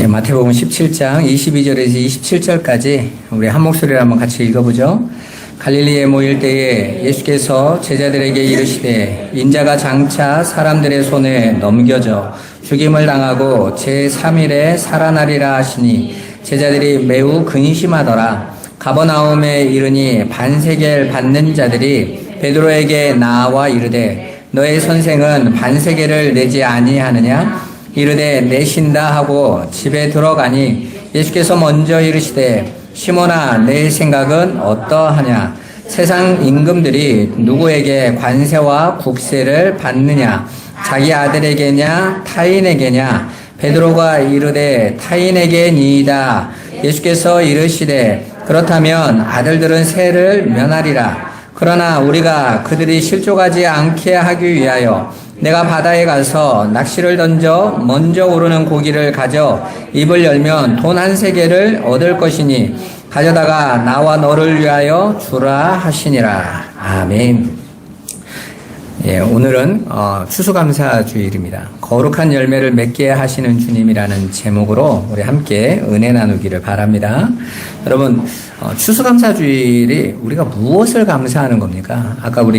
마태복음 17장 22절에서 27절까지 우리 한 목소리로 한번 같이 읽어보죠. 갈릴리에 모일 때에 예수께서 제자들에게 이르시되 인자가 장차 사람들의 손에 넘겨져 죽임을 당하고 제3일에 살아나리라 하시니 제자들이 매우 근심하더라. 가버나움에 이르니 반세겔 받는 자들이 베드로에게 나와 이르되 너의 선생은 반세겔을 내지 아니하느냐? 이르되 내신다 하고 집에 들어가니 예수께서 먼저 이르시되 시몬아 내 생각은 어떠하냐? 세상 임금들이 누구에게 관세와 국세를 받느냐? 자기 아들에게냐 타인에게냐? 베드로가 이르되 타인에게니이다. 예수께서 이르시되 그렇다면 아들들은 세를 면하리라. 그러나 우리가 그들이 실족하지 않게 하기 위하여 내가 바다에 가서 낚시를 던져 먼저 오르는 고기를 가져 입을 열면 돈 한 세겔을 얻을 것이니 가져다가 나와 너를 위하여 주라 하시니라. 아멘. 예, 오늘은 추수감사 주일입니다. 거룩한 열매를 맺게 하시는 주님이라는 제목으로 우리 함께 은혜 나누기를 바랍니다. 여러분, 추수감사 주일이 우리가 무엇을 감사하는 겁니까? 아까 우리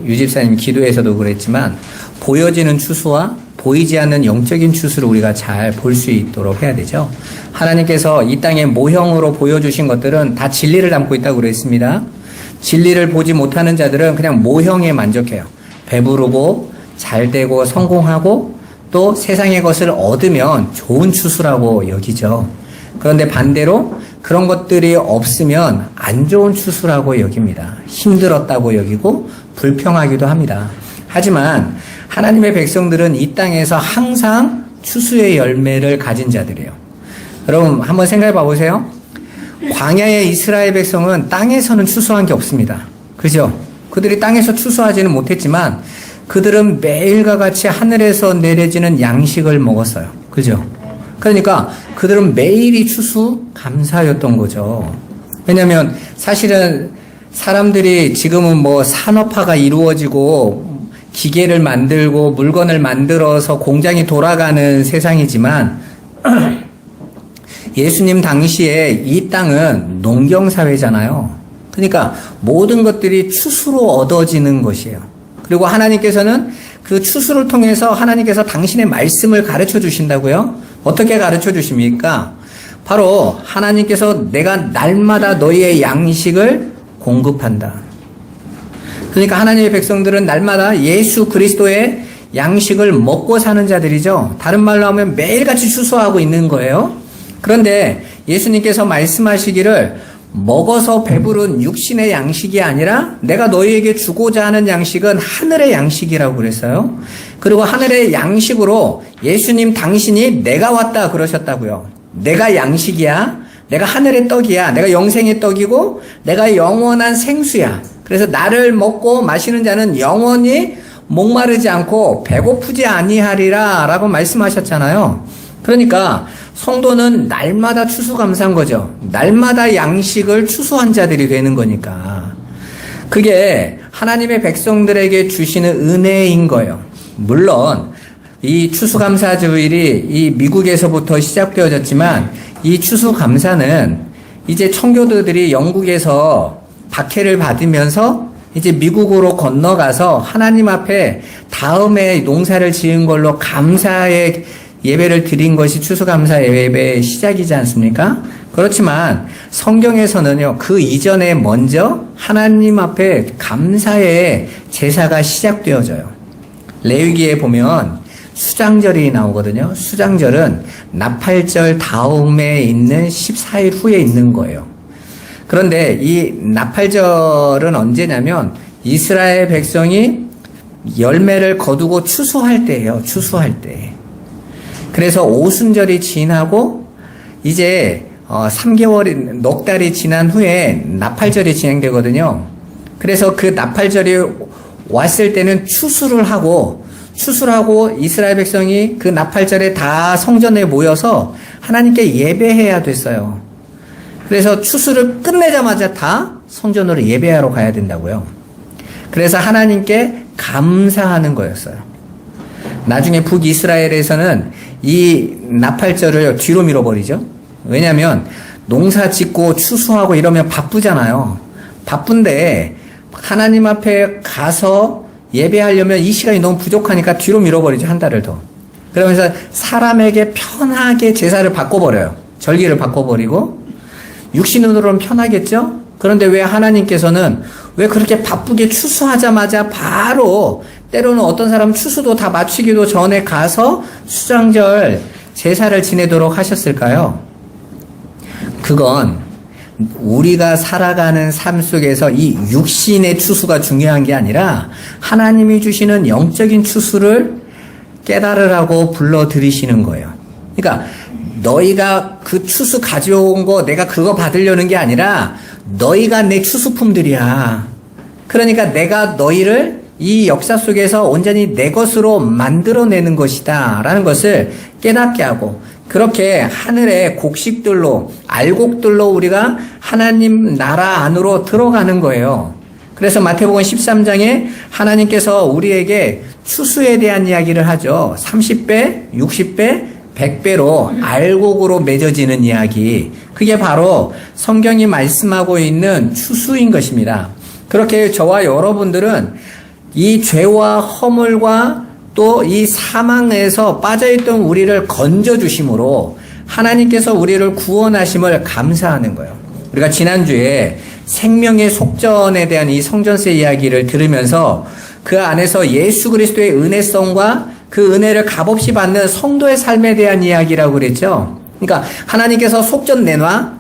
유집사님 기도에서도 그랬지만 보여지는 추수와 보이지 않는 영적인 추수를 우리가 잘 볼 수 있도록 해야 되죠. 하나님께서 이 땅에 모형으로 보여주신 것들은 다 진리를 담고 있다고 그랬습니다. 진리를 보지 못하는 자들은 그냥 모형에 만족해요. 배부르고 잘되고 성공하고 또 세상의 것을 얻으면 좋은 추수라고 여기죠. 그런데 반대로 그런 것들이 없으면 안 좋은 추수라고 여깁니다. 힘들었다고 여기고 불평하기도 합니다. 하지만 하나님의 백성들은 이 땅에서 항상 추수의 열매를 가진 자들이에요. 여러분 한번 생각해 봐보세요. 광야의 이스라엘 백성은 땅에서는 추수한 게 없습니다. 그죠? 그들이 땅에서 추수하지는 못했지만 그들은 매일과 같이 하늘에서 내려지는 양식을 먹었어요. 그죠? 그러니까 그들은 매일이 추수 감사였던 거죠. 왜냐하면 사실은 사람들이 지금은 뭐 산업화가 이루어지고 기계를 만들고 물건을 만들어서 공장이 돌아가는 세상이지만 예수님 당시에 이 땅은 농경사회잖아요. 그러니까 모든 것들이 추수로 얻어지는 것이에요. 그리고 하나님께서는 그 추수를 통해서 하나님께서 당신의 말씀을 가르쳐 주신다고요? 어떻게 가르쳐 주십니까? 바로 하나님께서 내가 날마다 너희의 양식을 공급한다. 그러니까 하나님의 백성들은 날마다 예수 그리스도의 양식을 먹고 사는 자들이죠. 다른 말로 하면 매일같이 추수하고 있는 거예요. 그런데 예수님께서 말씀하시기를 먹어서 배부른 육신의 양식이 아니라 내가 너희에게 주고자 하는 양식은 하늘의 양식이라고 그랬어요. 그리고 하늘의 양식으로 예수님 당신이 내가 왔다 그러셨다고요. 내가 양식이야. 내가 하늘의 떡이야. 내가 영생의 떡이고 내가 영원한 생수야. 그래서 나를 먹고 마시는 자는 영원히 목마르지 않고 배고프지 아니하리라 라고 말씀하셨잖아요. 그러니까 성도는 날마다 추수감사한 거죠. 날마다 양식을 추수한 자들이 되는 거니까. 그게 하나님의 백성들에게 주시는 은혜인 거예요. 물론 이 추수감사주일이 이 미국에서부터 시작되어졌지만 이 추수감사는 이제 청교도들이 영국에서 박해를 받으면서 이제 미국으로 건너가서 하나님 앞에 다음에 농사를 지은 걸로 감사의 예배를 드린 것이 추수감사 예배의 시작이지 않습니까? 그렇지만 성경에서는요, 그 이전에 먼저 하나님 앞에 감사의 제사가 시작되어져요. 레위기에 보면 수장절이 나오거든요. 수장절은 나팔절 다음에 있는 14일 후에 있는 거예요. 그런데 이 나팔절은 언제냐면 이스라엘 백성이 열매를 거두고 추수할 때예요. 추수할 때. 그래서 오순절이 지나고 이제 3개월이 넉 달이 지난 후에 나팔절이 진행되거든요. 그래서 그 나팔절이 왔을 때는 추수를 하고 이스라엘 백성이 그 나팔절에 다 성전에 모여서 하나님께 예배해야 됐어요. 그래서 추수를 끝내자마자 다 성전으로 예배하러 가야 된다고요. 그래서 하나님께 감사하는 거였어요. 나중에 북이스라엘에서는 이 나팔절을 뒤로 밀어버리죠. 왜냐하면 농사 짓고 추수하고 이러면 바쁘잖아요. 바쁜데 하나님 앞에 가서 예배하려면 이 시간이 너무 부족하니까 뒤로 밀어버리죠. 한 달을 더. 그러면서 사람에게 편하게 제사를 바꿔버려요. 절기를 바꿔버리고. 육신으로는 편하겠죠? 그런데 왜 하나님께서는 왜 그렇게 바쁘게 추수하자마자 바로 때로는 어떤 사람은 추수도 다 마치기도 전에 가서 수장절 제사를 지내도록 하셨을까요? 그건 우리가 살아가는 삶 속에서 이 육신의 추수가 중요한 게 아니라 하나님이 주시는 영적인 추수를 깨달으라고 불러들이시는 거예요. 그러니까 너희가 그 추수 가져온 거 내가 그거 받으려는 게 아니라 너희가 내 추수품들이야. 그러니까 내가 너희를 이 역사 속에서 온전히 내 것으로 만들어내는 것이다 라는 것을 깨닫게 하고, 그렇게 하늘의 곡식들로 알곡들로 우리가 하나님 나라 안으로 들어가는 거예요. 그래서 마태복음 13장에 하나님께서 우리에게 추수에 대한 이야기를 하죠. 30배, 60배, 100배로 알곡으로 맺어지는 이야기. 그게 바로 성경이 말씀하고 있는 추수인 것입니다. 그렇게 저와 여러분들은 이 죄와 허물과 또 이 사망에서 빠져있던 우리를 건져주심으로 하나님께서 우리를 구원하심을 감사하는 거예요. 우리가 지난주에 생명의 속전에 대한 이 성전세 이야기를 들으면서 그 안에서 예수 그리스도의 은혜성과 그 은혜를 값없이 받는 성도의 삶에 대한 이야기라고 그랬죠. 그러니까 하나님께서 속전 내놔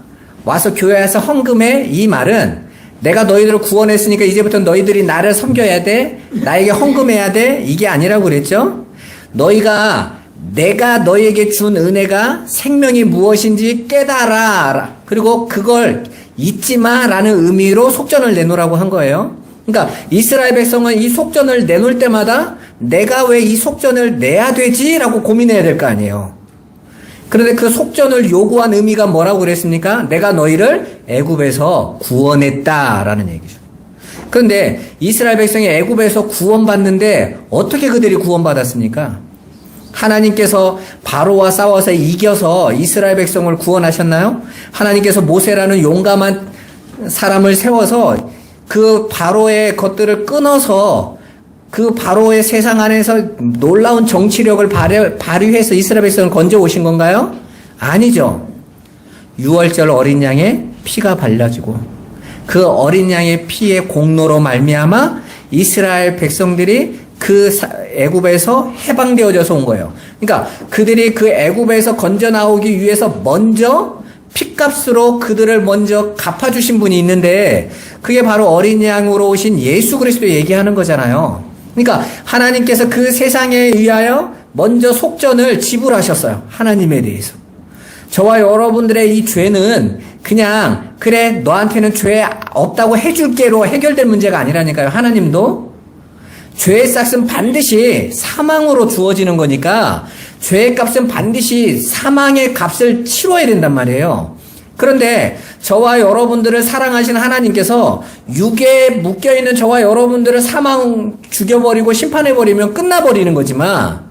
와서 교회에서 헌금해, 이 말은 내가 너희들을 구원했으니까 이제부터 너희들이 나를 섬겨야 돼, 나에게 헌금해야 돼, 이게 아니라고 그랬죠. 내가 너희에게 준 은혜가 생명이 무엇인지 깨달아, 그리고 그걸 잊지 마라는 의미로 속전을 내놓으라고 한 거예요. 그러니까 이스라엘 백성은 이 속전을 내놓을 때마다 내가 왜 이 속전을 내야 되지? 라고 고민해야 될 거 아니에요. 그런데 그 속전을 요구한 의미가 뭐라고 그랬습니까? 내가 너희를 애굽에서 구원했다라는 얘기죠. 그런데 이스라엘 백성이 애굽에서 구원받는데 어떻게 그들이 구원받았습니까? 하나님께서 바로와 싸워서 이겨서 이스라엘 백성을 구원하셨나요? 하나님께서 모세라는 용감한 사람을 세워서 그 바로의 것들을 끊어서 그 바로의 세상 안에서 놀라운 정치력을 발휘해서 이스라엘 백성을 건져 오신 건가요? 아니죠. 6월절 어린 양의 피가 발라지고 그 어린 양의 피의 공로로 말미암아 이스라엘 백성들이 그 애굽에서 해방되어져서 온 거예요. 그러니까 그들이 그 애굽에서 건져 나오기 위해서 먼저 핏값으로 그들을 먼저 갚아주신 분이 있는데 그게 바로 어린 양으로 오신 예수 그리스도 얘기하는 거잖아요. 그러니까 하나님께서 그 세상에 위하여 먼저 속전을 지불하셨어요. 하나님에 대해서. 저와 여러분들의 이 죄는 그냥 그래 너한테는 죄 없다고 해줄게로 해결될 문제가 아니라니까요. 하나님도 죄의 싹은 반드시 사망으로 주어지는 거니까 죄의 값은 반드시 사망의 값을 치러야 된단 말이에요. 그런데 저와 여러분들을 사랑하신 하나님께서 육에 묶여있는 저와 여러분들을 사망 죽여버리고 심판해버리면 끝나버리는 거지만,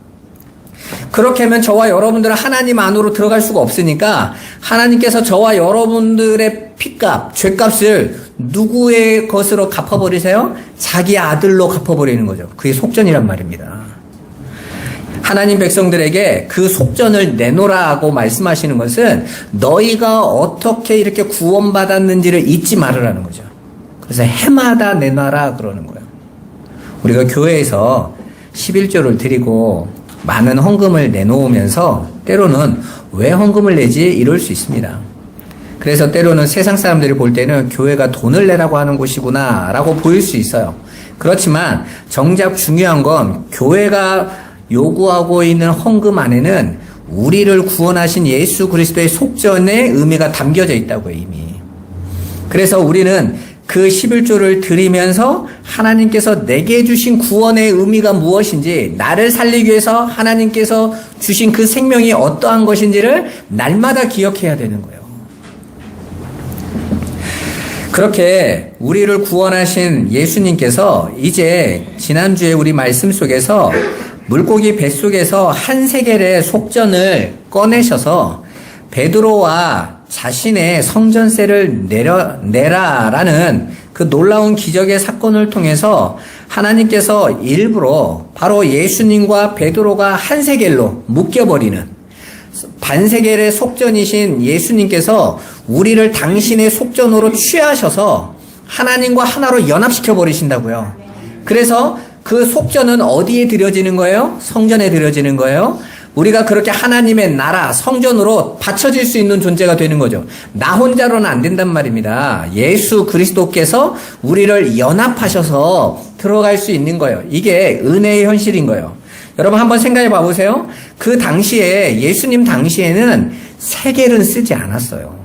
그렇게 하면 저와 여러분들은 하나님 안으로 들어갈 수가 없으니까 하나님께서 저와 여러분들의 핏값, 죄값을 누구의 것으로 갚아버리세요? 자기 아들로 갚아버리는 거죠. 그게 속전이란 말입니다. 하나님 백성들에게 그 속전을 내놓으라고 말씀하시는 것은 너희가 어떻게 이렇게 구원받았는지를 잊지 말으라는 거죠. 그래서 해마다 내놔라 그러는 거예요. 우리가 교회에서 11조를 드리고 많은 헌금을 내놓으면서 때로는 왜 헌금을 내지 이럴 수 있습니다. 그래서 때로는 세상 사람들이 볼 때는 교회가 돈을 내라고 하는 곳이구나 라고 보일 수 있어요. 그렇지만 정작 중요한 건 교회가 요구하고 있는 헌금 안에는 우리를 구원하신 예수 그리스도의 속전의 의미가 담겨져 있다고요, 이미. 그래서 우리는 그 11조를 드리면서 하나님께서 내게 주신 구원의 의미가 무엇인지, 나를 살리기 위해서 하나님께서 주신 그 생명이 어떠한 것인지를 날마다 기억해야 되는 거예요. 그렇게 우리를 구원하신 예수님께서 이제 지난주에 우리 말씀 속에서 물고기 뱃속에서 한 세겔의 속전을 꺼내셔서 베드로와 자신의 성전세를 내라라는 그 놀라운 기적의 사건을 통해서 하나님께서 일부러 바로 예수님과 베드로가 한 세겔로 묶여버리는, 반세겔의 속전이신 예수님께서 우리를 당신의 속전으로 취하셔서 하나님과 하나로 연합시켜 버리신다고요. 그래서 그 속전은 어디에 드려지는 거예요? 성전에 드려지는 거예요. 우리가 그렇게 하나님의 나라, 성전으로 받쳐질 수 있는 존재가 되는 거죠. 나 혼자로는 안 된단 말입니다. 예수 그리스도께서 우리를 연합하셔서 들어갈 수 있는 거예요. 이게 은혜의 현실인 거예요. 여러분 한번 생각해 봐보세요. 그 당시에, 예수님 당시에는 세겔은 쓰지 않았어요.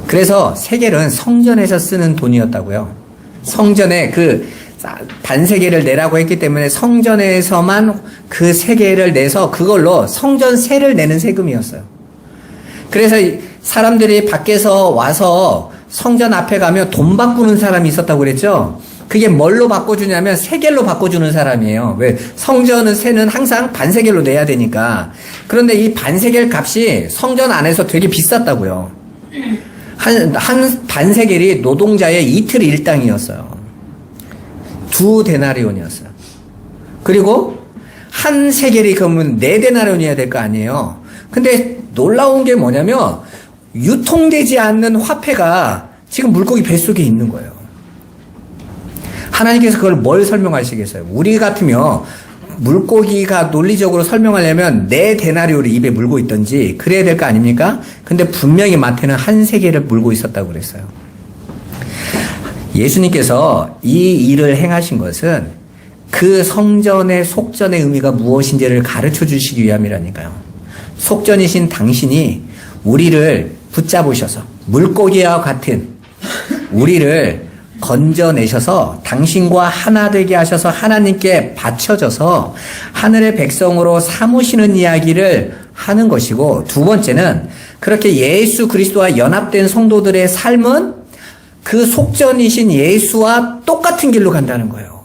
그래서 세겔은 성전에서 쓰는 돈이었다고요. 성전에 그 반세겔을 내라고 했기 때문에 성전에서만 그 세겔을 내서 그걸로 성전세를 내는 세금이었어요. 그래서 사람들이 밖에서 와서 성전 앞에 가면 돈 바꾸는 사람이 있었다고 그랬죠. 그게 뭘로 바꿔주냐면 세겔로 바꿔주는 사람이에요. 왜? 성전은 세는 항상 반세겔로 내야 되니까. 그런데 이 반세겔 값이 성전 안에서 되게 비쌌다고요. 한 반세겔이 노동자의 이틀 일당이었어요. 2데나리온이었어요. 그리고 한 세겔이 그러면 4데나리온이어야 될 거 아니에요. 근데 놀라운 게 뭐냐면 유통되지 않는 화폐가 지금 물고기 뱃속에 있는 거예요. 하나님께서 그걸 뭘 설명하시겠어요? 우리 같으면 물고기가 논리적으로 설명하려면 4데나리온을 입에 물고 있던지 그래야 될 거 아닙니까? 근데 분명히 마태는 한 세겔을 물고 있었다고 그랬어요. 예수님께서 이 일을 행하신 것은 그 성전의 속전의 의미가 무엇인지를 가르쳐 주시기 위함이라니까요. 속전이신 당신이 우리를 붙잡으셔서 물고기와 같은 우리를 건져내셔서 당신과 하나 되게 하셔서 하나님께 바쳐져서 하늘의 백성으로 삼으시는 이야기를 하는 것이고, 두 번째는 그렇게 예수 그리스도와 연합된 성도들의 삶은 그 속전이신 예수와 똑같은 길로 간다는 거예요.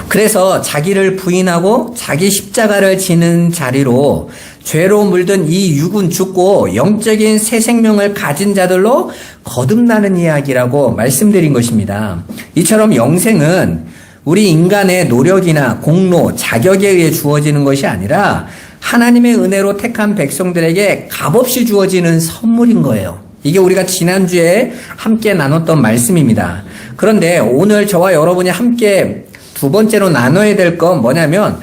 그래서 자기를 부인하고 자기 십자가를 지는 자리로 죄로 물든 이 육은 죽고 영적인 새 생명을 가진 자들로 거듭나는 이야기라고 말씀드린 것입니다. 이처럼 영생은 우리 인간의 노력이나 공로, 자격에 의해 주어지는 것이 아니라 하나님의 은혜로 택한 백성들에게 값없이 주어지는 선물인 거예요. 이게 우리가 지난주에 함께 나눴던 말씀입니다. 그런데 오늘 저와 여러분이 함께 두 번째로 나눠야 될 건 뭐냐면,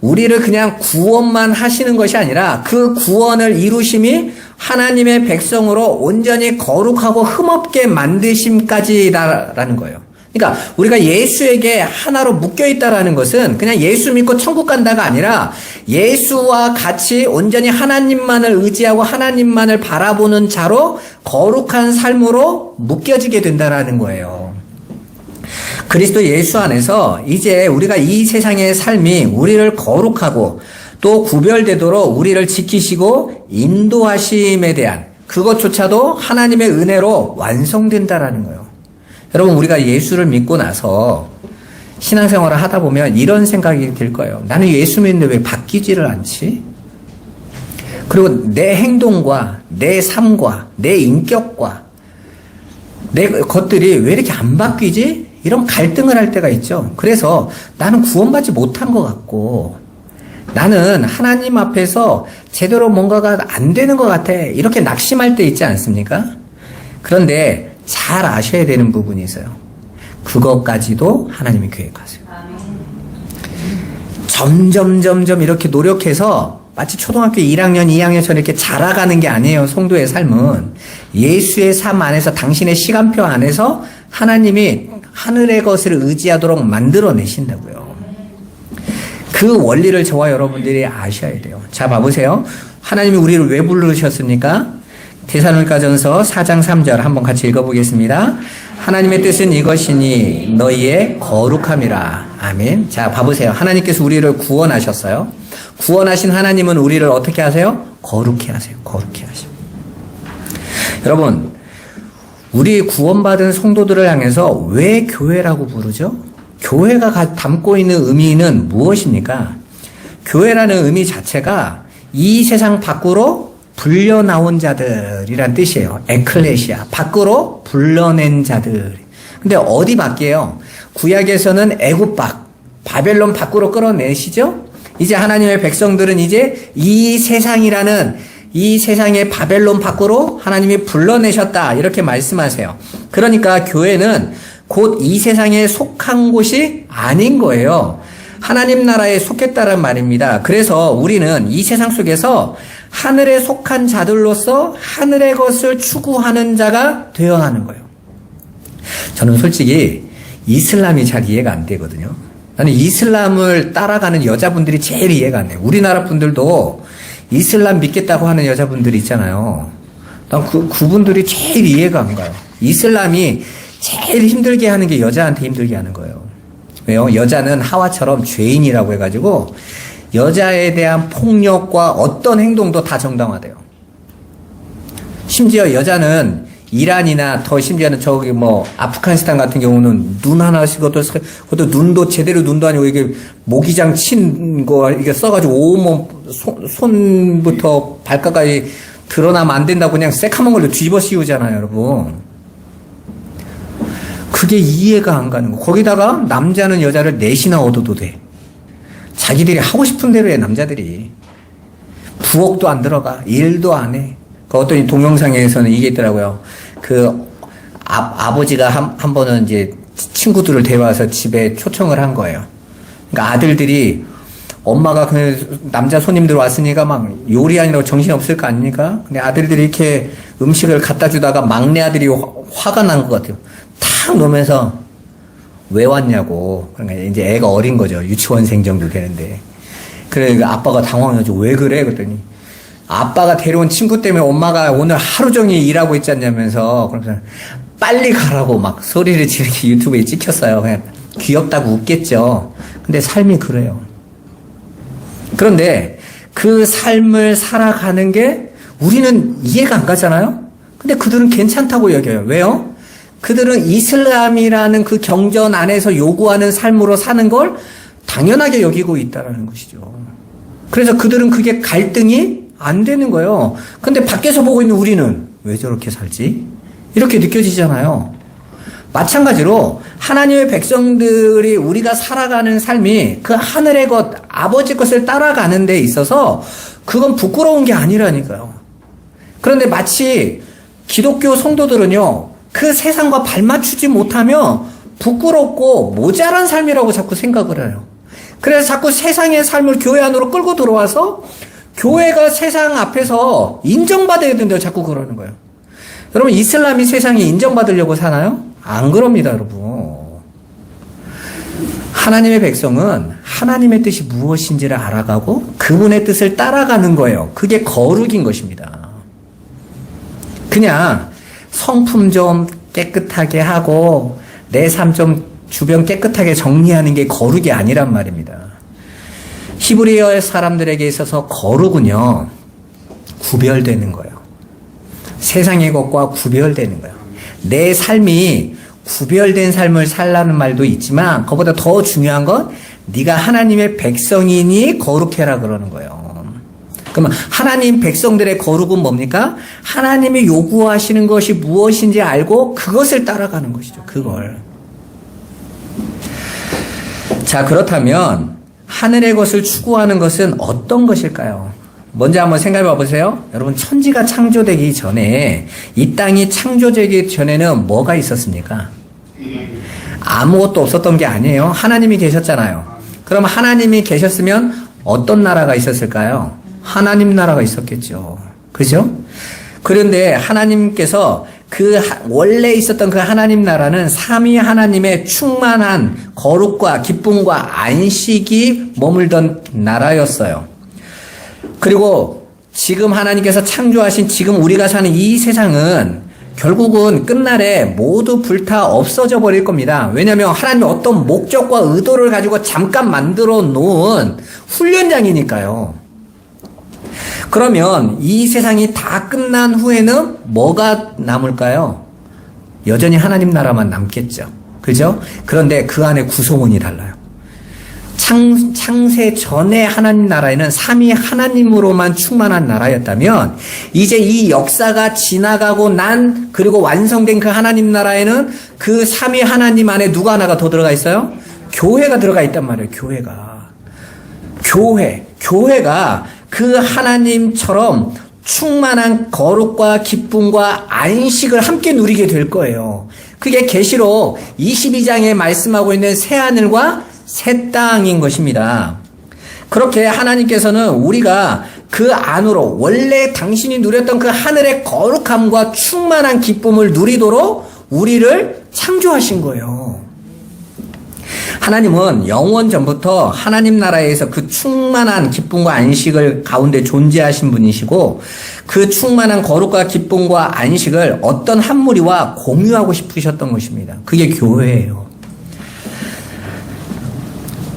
우리를 그냥 구원만 하시는 것이 아니라 그 구원을 이루심이 하나님의 백성으로 온전히 거룩하고 흠없게 만드심까지라는 거예요. 그러니까 우리가 예수에게 하나로 묶여있다라는 것은 그냥 예수 믿고 천국 간다가 아니라 예수와 같이 온전히 하나님만을 의지하고 하나님만을 바라보는 자로 거룩한 삶으로 묶여지게 된다라는 거예요. 그리스도 예수 안에서 이제 우리가 이 세상의 삶이 우리를 거룩하고 또 구별되도록 우리를 지키시고 인도하심에 대한 그것조차도 하나님의 은혜로 완성된다라는 거예요. 여러분, 우리가 예수를 믿고 나서 신앙생활을 하다 보면 이런 생각이 들 거예요. 나는 예수 믿는데 왜 바뀌지를 않지? 그리고 내 행동과 내 삶과 내 인격과 내 것들이 왜 이렇게 안 바뀌지? 이런 갈등을 할 때가 있죠. 그래서 나는 구원받지 못한 것 같고 나는 하나님 앞에서 제대로 뭔가가 안 되는 것 같아. 이렇게 낙심할 때 있지 않습니까? 그런데 잘 아셔야 되는 부분이 있어요. 그것까지도 하나님이 계획하세요. 점점 이렇게 노력해서 마치 초등학교 1학년, 2학년처럼 이렇게 자라가는 게 아니에요. 성도의 삶은 예수의 삶 안에서, 당신의 시간표 안에서 하나님이 하늘의 것을 의지하도록 만들어내신다고요. 그 원리를 저와 여러분들이 아셔야 돼요. 자, 봐보세요. 하나님이 우리를 왜 부르셨습니까? 데살로니가전서 4장 3절 한번 같이 읽어보겠습니다. 하나님의 뜻은 이것이니 너희의 거룩함이라. 아멘. 자, 봐보세요. 하나님께서 우리를 구원하셨어요. 구원하신 하나님은 우리를 어떻게 하세요? 거룩해 하세요. 거룩해 하세요. 여러분, 우리 구원받은 성도들을 향해서 왜 교회라고 부르죠? 교회가 담고 있는 의미는 무엇입니까? 교회라는 의미 자체가 이 세상 밖으로 불려 나온 자들이란 뜻이에요. 에클레시아. 밖으로 불러낸 자들. 근데 어디 밖이에요? 구약에서는 애굽 밖, 바벨론 밖으로 끌어내시죠? 이제 하나님의 백성들은 이제 이 세상이라는 이 세상의 바벨론 밖으로 하나님이 불러내셨다. 이렇게 말씀하세요. 그러니까 교회는 곧 이 세상에 속한 곳이 아닌 거예요. 하나님 나라에 속했다란 말입니다. 그래서 우리는 이 세상 속에서 하늘에 속한 자들로서 하늘의 것을 추구하는 자가 되어야 하는 거예요. 저는 솔직히 이슬람이 잘 이해가 안 되거든요. 나는 이슬람을 따라가는 여자분들이 제일 이해가 안 돼요. 우리나라 분들도 이슬람 믿겠다고 하는 여자분들이 있잖아요. 난 그분들이 제일 이해가 안 가요. 이슬람이 제일 힘들게 하는 게 여자한테 힘들게 하는 거예요. 왜요? 여자는 하와처럼 죄인이라고 해가지고 여자에 대한 폭력과 어떤 행동도 다 정당화돼요. 심지어 여자는 이란이나 더 심지어는 저기 뭐 아프가니스탄 같은 경우는 눈 하나씩 그것도 눈도 제대로 눈도 아니고 이게 모기장 친 거 이게 써가지고 온몸 손부터 발가락까지 드러나면 안 된다고 그냥 새카만 걸로 뒤집어 씌우잖아요, 여러분. 그게 이해가 안 가는 거. 거기다가 남자는 여자를 넷이나 얻어도 돼. 자기들이 하고 싶은 대로 해, 남자들이. 부엌도 안 들어가. 일도 안 해. 그 어떤 동영상에서는 이게 있더라고요. 아버지가 한 번은 이제 친구들을 데려와서 집에 초청을 한 거예요. 그러니까 아들들이 엄마가 그 남자 손님들 왔으니까 막 요리하느라고 정신 없을 거 아닙니까? 근데 아들들이 이렇게 음식을 갖다 주다가 막내 아들이 화가 난 것 같아요. 탁 놓으면서 왜 왔냐고. 그러니까 이제 애가 어린 거죠. 유치원생 정도 되는데. 그래, 아빠가 당황해가지고 왜 그래? 그랬더니 아빠가 데려온 친구 때문에 엄마가 오늘 하루 종일 일하고 있지 않냐면서 그러면서 빨리 가라고 막 소리를 지르게 유튜브에 찍혔어요. 그냥 귀엽다고 웃겠죠. 근데 삶이 그래요. 그런데 그 삶을 살아가는 게 우리는 이해가 안 가잖아요. 근데 그들은 괜찮다고 여겨요. 왜요? 그들은 이슬람이라는 그 경전 안에서 요구하는 삶으로 사는 걸 당연하게 여기고 있다는 것이죠. 그래서 그들은 그게 갈등이 안 되는 거예요. 근데 밖에서 보고 있는 우리는 왜 저렇게 살지? 이렇게 느껴지잖아요. 마찬가지로 하나님의 백성들이 우리가 살아가는 삶이 그 하늘의 것, 아버지 것을 따라가는 데 있어서 그건 부끄러운 게 아니라니까요. 그런데 마치 기독교 성도들은요, 그 세상과 발맞추지 못하며 부끄럽고 모자란 삶이라고 자꾸 생각을 해요. 그래서 자꾸 세상의 삶을 교회 안으로 끌고 들어와서 교회가 세상 앞에서 인정받아야 된다고 자꾸 그러는 거예요. 여러분, 이슬람이 세상에 인정받으려고 사나요? 안 그럽니다, 여러분. 하나님의 백성은 하나님의 뜻이 무엇인지를 알아가고 그분의 뜻을 따라가는 거예요. 그게 거룩인 것입니다. 그냥 성품 좀 깨끗하게 하고 내 삶 좀 주변 깨끗하게 정리하는 게 거룩이 아니란 말입니다. 히브리어 사람들에게 있어서 거룩은요, 구별되는 거예요. 세상의 것과 구별되는 거예요. 내 삶이 구별된 삶을 살라는 말도 있지만 그보다 더 중요한 건 네가 하나님의 백성이니 거룩해라 그러는 거예요. 그러면 하나님 백성들의 거룩은 뭡니까? 하나님이 요구하시는 것이 무엇인지 알고 그것을 따라가는 것이죠. 그걸. 자, 그렇다면 하늘의 것을 추구하는 것은 어떤 것일까요? 먼저 한번 생각해 보세요. 여러분, 천지가 창조되기 전에, 이 땅이 창조되기 전에는 뭐가 있었습니까? 아무것도 없었던 게 아니에요. 하나님이 계셨잖아요. 그럼 하나님이 계셨으면 어떤 나라가 있었을까요? 하나님 나라가 있었겠죠. 그죠? 그런데 하나님께서 원래 있었던 그 하나님 나라는 삼위 하나님의 충만한 거룩과 기쁨과 안식이 머물던 나라였어요. 그리고 지금 하나님께서 창조하신 지금 우리가 사는 이 세상은 결국은 끝날에 모두 불타 없어져 버릴 겁니다. 왜냐하면 하나님이 어떤 목적과 의도를 가지고 잠깐 만들어 놓은 훈련장이니까요. 그러면 이 세상이 다 끝난 후에는 뭐가 남을까요? 여전히 하나님 나라만 남겠죠. 그죠? 그런데 그 안에 구성원이 달라요. 창세 전에 하나님 나라에는 삼위 하나님으로만 충만한 나라였다면 이제 이 역사가 지나가고 그리고 완성된 그 하나님 나라에는 그 삼위 하나님 안에 누가 하나가 더 들어가 있어요? 교회가 들어가 있단 말이에요. 교회가 그 하나님처럼 충만한 거룩과 기쁨과 안식을 함께 누리게 될 거예요. 그게 계시록 22장에 말씀하고 있는 새하늘과 새 땅인 것입니다. 그렇게 하나님께서는 우리가 그 안으로 원래 당신이 누렸던 그 하늘의 거룩함과 충만한 기쁨을 누리도록 우리를 창조하신 거예요. 하나님은 영원 전부터 하나님 나라에서 그 충만한 기쁨과 안식을 가운데 존재하신 분이시고 그 충만한 거룩과 기쁨과 안식을 어떤 한 무리와 공유하고 싶으셨던 것입니다. 그게 교회예요.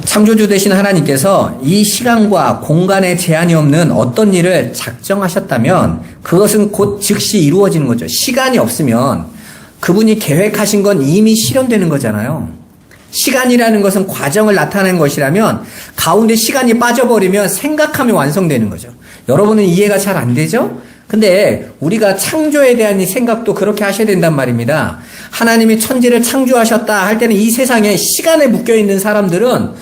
창조주 되신 하나님께서 이 시간과 공간에 제한이 없는 어떤 일을 작정하셨다면 그것은 곧 즉시 이루어지는 거죠. 시간이 없으면 그분이 계획하신 건 이미 실현되는 거잖아요. 시간이라는 것은 과정을 나타내는 것이라면 가운데 시간이 빠져버리면 생각하면 완성되는 거죠. 여러분은 이해가 잘 안 되죠? 근데 우리가 창조에 대한 이 생각도 그렇게 하셔야 된단 말입니다. 하나님이 천지를 창조하셨다 할 때는 이 세상에 시간에 묶여있는 사람들은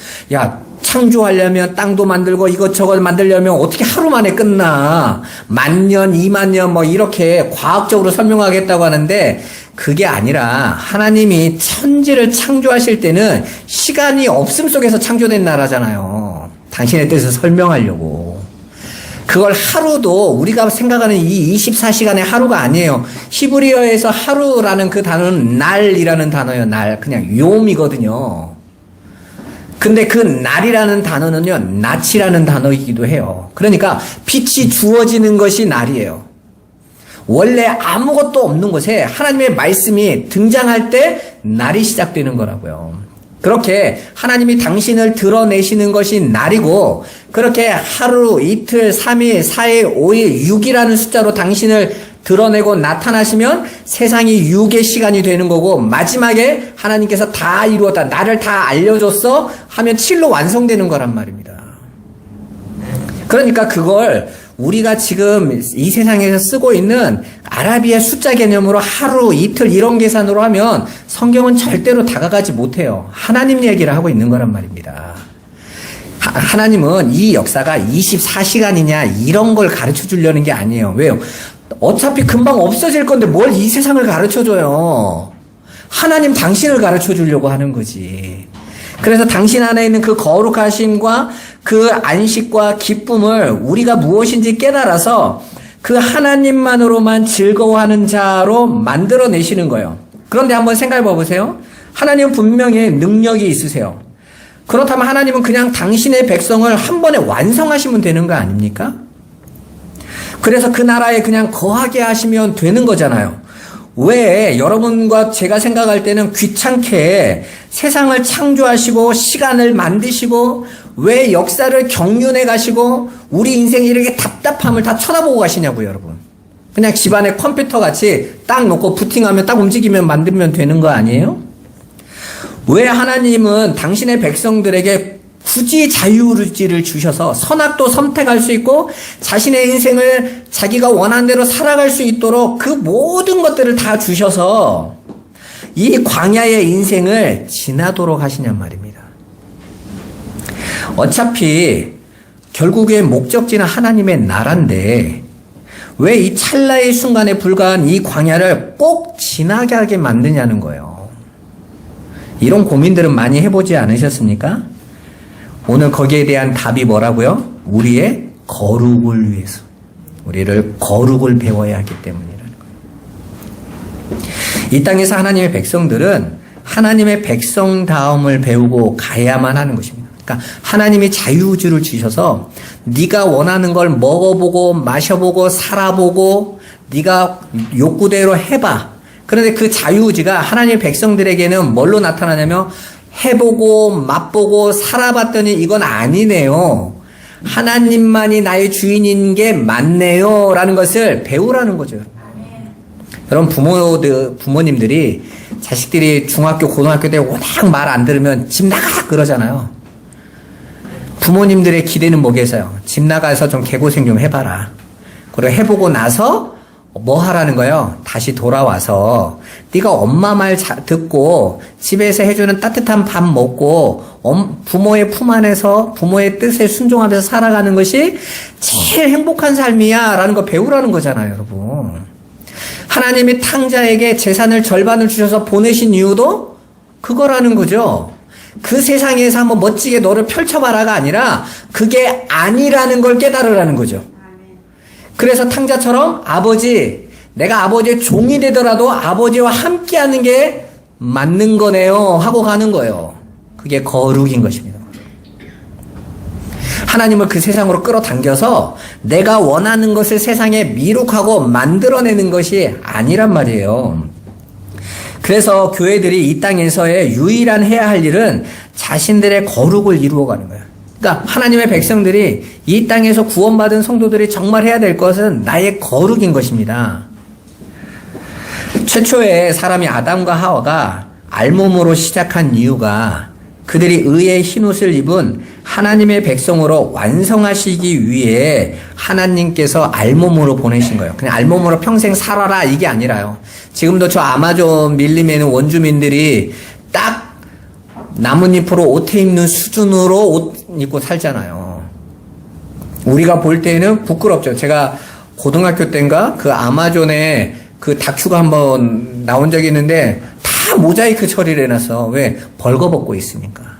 창조하려면 땅도 만들고 이것저것 만들려면 어떻게 하루 만에 끝나. 10,000년, 20,000년 이렇게 과학적으로 설명하겠다고 하는데 그게 아니라 하나님이 천지를 창조하실 때는 시간이 없음 속에서 창조된 나라잖아요. 당신의 뜻을 설명하려고. 그걸 하루도 우리가 생각하는 이 24시간의 하루가 아니에요. 히브리어에서 하루라는 그 단어는 날이라는 단어예요. 날. 그냥 요음이거든요. 근데 그 날이라는 단어는요, 낮이라는 단어이기도 해요. 그러니까 빛이 주어지는 것이 날이에요. 원래 아무것도 없는 곳에 하나님의 말씀이 등장할 때 날이 시작되는 거라고요. 그렇게 하나님이 당신을 드러내시는 것이 날이고 그렇게 하루, 이틀, 3일, 4일, 5일, 6이라는 숫자로 당신을 드러내고 나타나시면 세상이 6의 시간이 되는 거고 마지막에 하나님께서 다 이루었다, 나를 다 알려줬어 하면 7로 완성되는 거란 말입니다. 그러니까 그걸 우리가 지금 이 세상에서 쓰고 있는 아라비아 숫자 개념으로 하루, 이틀 이런 계산으로 하면 성경은 절대로 다가가지 못해요. 하나님 얘기를 하고 있는 거란 말입니다. 하나님은 이 역사가 24시간이냐 이런 걸 가르쳐 주려는 게 아니에요. 왜요? 어차피 금방 없어질 건데 뭘 이 세상을 가르쳐 줘요. 하나님 당신을 가르쳐 주려고 하는 거지. 그래서 당신 안에 있는 그 거룩하심과 그 안식과 기쁨을 우리가 무엇인지 깨달아서 그 하나님만으로만 즐거워하는 자로 만들어내시는 거예요. 그런데 한번 생각해 보세요. 하나님은 분명히 능력이 있으세요. 그렇다면 하나님은 그냥 당신의 백성을 한 번에 완성하시면 되는 거 아닙니까? 그래서 그 나라에 그냥 거하게 하시면 되는 거잖아요. 왜 여러분과 제가 생각할 때는 귀찮게 세상을 창조하시고 시간을 만드시고 왜 역사를 경륜해 가시고 우리 인생에 이렇게 답답함을 다 쳐다보고 가시냐고요, 여러분. 그냥 집안에 컴퓨터 같이 딱 놓고 부팅하면 딱 움직이면 만들면 되는 거 아니에요? 왜 하나님은 당신의 백성들에게 굳이 자유의지를 주셔서 선악도 선택할 수 있고 자신의 인생을 자기가 원하는 대로 살아갈 수 있도록 그 모든 것들을 다 주셔서 이 광야의 인생을 지나도록 하시냔 말입니다. 어차피 결국에 목적지는 하나님의 나라인데 왜 이 찰나의 순간에 불과한 이 광야를 꼭 지나게 하게 만드냐는 거예요. 이런 고민들은 많이 해보지 않으셨습니까? 오늘 거기에 대한 답이 뭐라고요? 우리의 거룩을 위해서. 우리를 거룩을 배워야 하기 때문이라는 거예요. 이 땅에서 하나님의 백성들은 하나님의 백성다움을 배우고 가야만 하는 것입니다. 그러니까 하나님이 자유의지를 주셔서 네가 원하는 걸 먹어보고 마셔보고 살아보고 네가 욕구대로 해봐. 그런데 그 자유의지가 하나님의 백성들에게는 뭘로 나타나냐면 해보고 맛보고 살아봤더니 이건 아니네요. 하나님만이 나의 주인인 게 맞네요. 라는 것을 배우라는 거죠. 여러분 부모님들이 자식들이 중학교, 고등학교 때 워낙 말 안 들으면 집 나가 그러잖아요. 부모님들의 기대는 뭐겠어요? 집 나가서 좀 개고생 좀 해봐라. 그리고 해보고 나서 뭐 하라는 거예요? 다시 돌아와서 네가 엄마 말 듣고 집에서 해주는 따뜻한 밥 먹고 부모의 품 안에서 부모의 뜻에 순종하면서 살아가는 것이 제일 행복한 삶이야 라는 거 배우라는 거잖아요, 여러분. 하나님이 탕자에게 재산을 절반을 주셔서 보내신 이유도 그거라는 거죠. 그 세상에서 한번 멋지게 너를 펼쳐봐라가 아니라 그게 아니라는 걸 깨달으라는 거죠. 그래서 탕자처럼 아버지, 내가 아버지의 종이 되더라도 아버지와 함께하는 게 맞는 거네요 하고 가는 거예요. 그게 거룩인 것입니다. 하나님을 그 세상으로 끌어당겨서 내가 원하는 것을 세상에 미룩하고 만들어내는 것이 아니란 말이에요. 그래서 교회들이 이 땅에서의 유일한 해야 할 일은 자신들의 거룩을 이루어가는 거예요. 그러니까 하나님의 백성들이 이 땅에서 구원받은 성도들이 정말 해야 될 것은 나의 거룩인 것입니다. 최초에 사람이 아담과 하와가 알몸으로 시작한 이유가 그들이 의의 흰옷을 입은 하나님의 백성으로 완성하시기 위해 하나님께서 알몸으로 보내신 거예요. 그냥 알몸으로 평생 살아라 이게 아니라요. 지금도 저 아마존 밀림에 있는 원주민들이 딱 나뭇잎으로 옷에 입는 수준으로 옷 입고 살잖아요. 우리가 볼 때는 부끄럽죠. 제가 고등학교 때인가 그 아마존에 그 다큐가 한번 나온 적이 있는데 다 모자이크 처리를 해놨어. 왜? 벌거벗고 있으니까.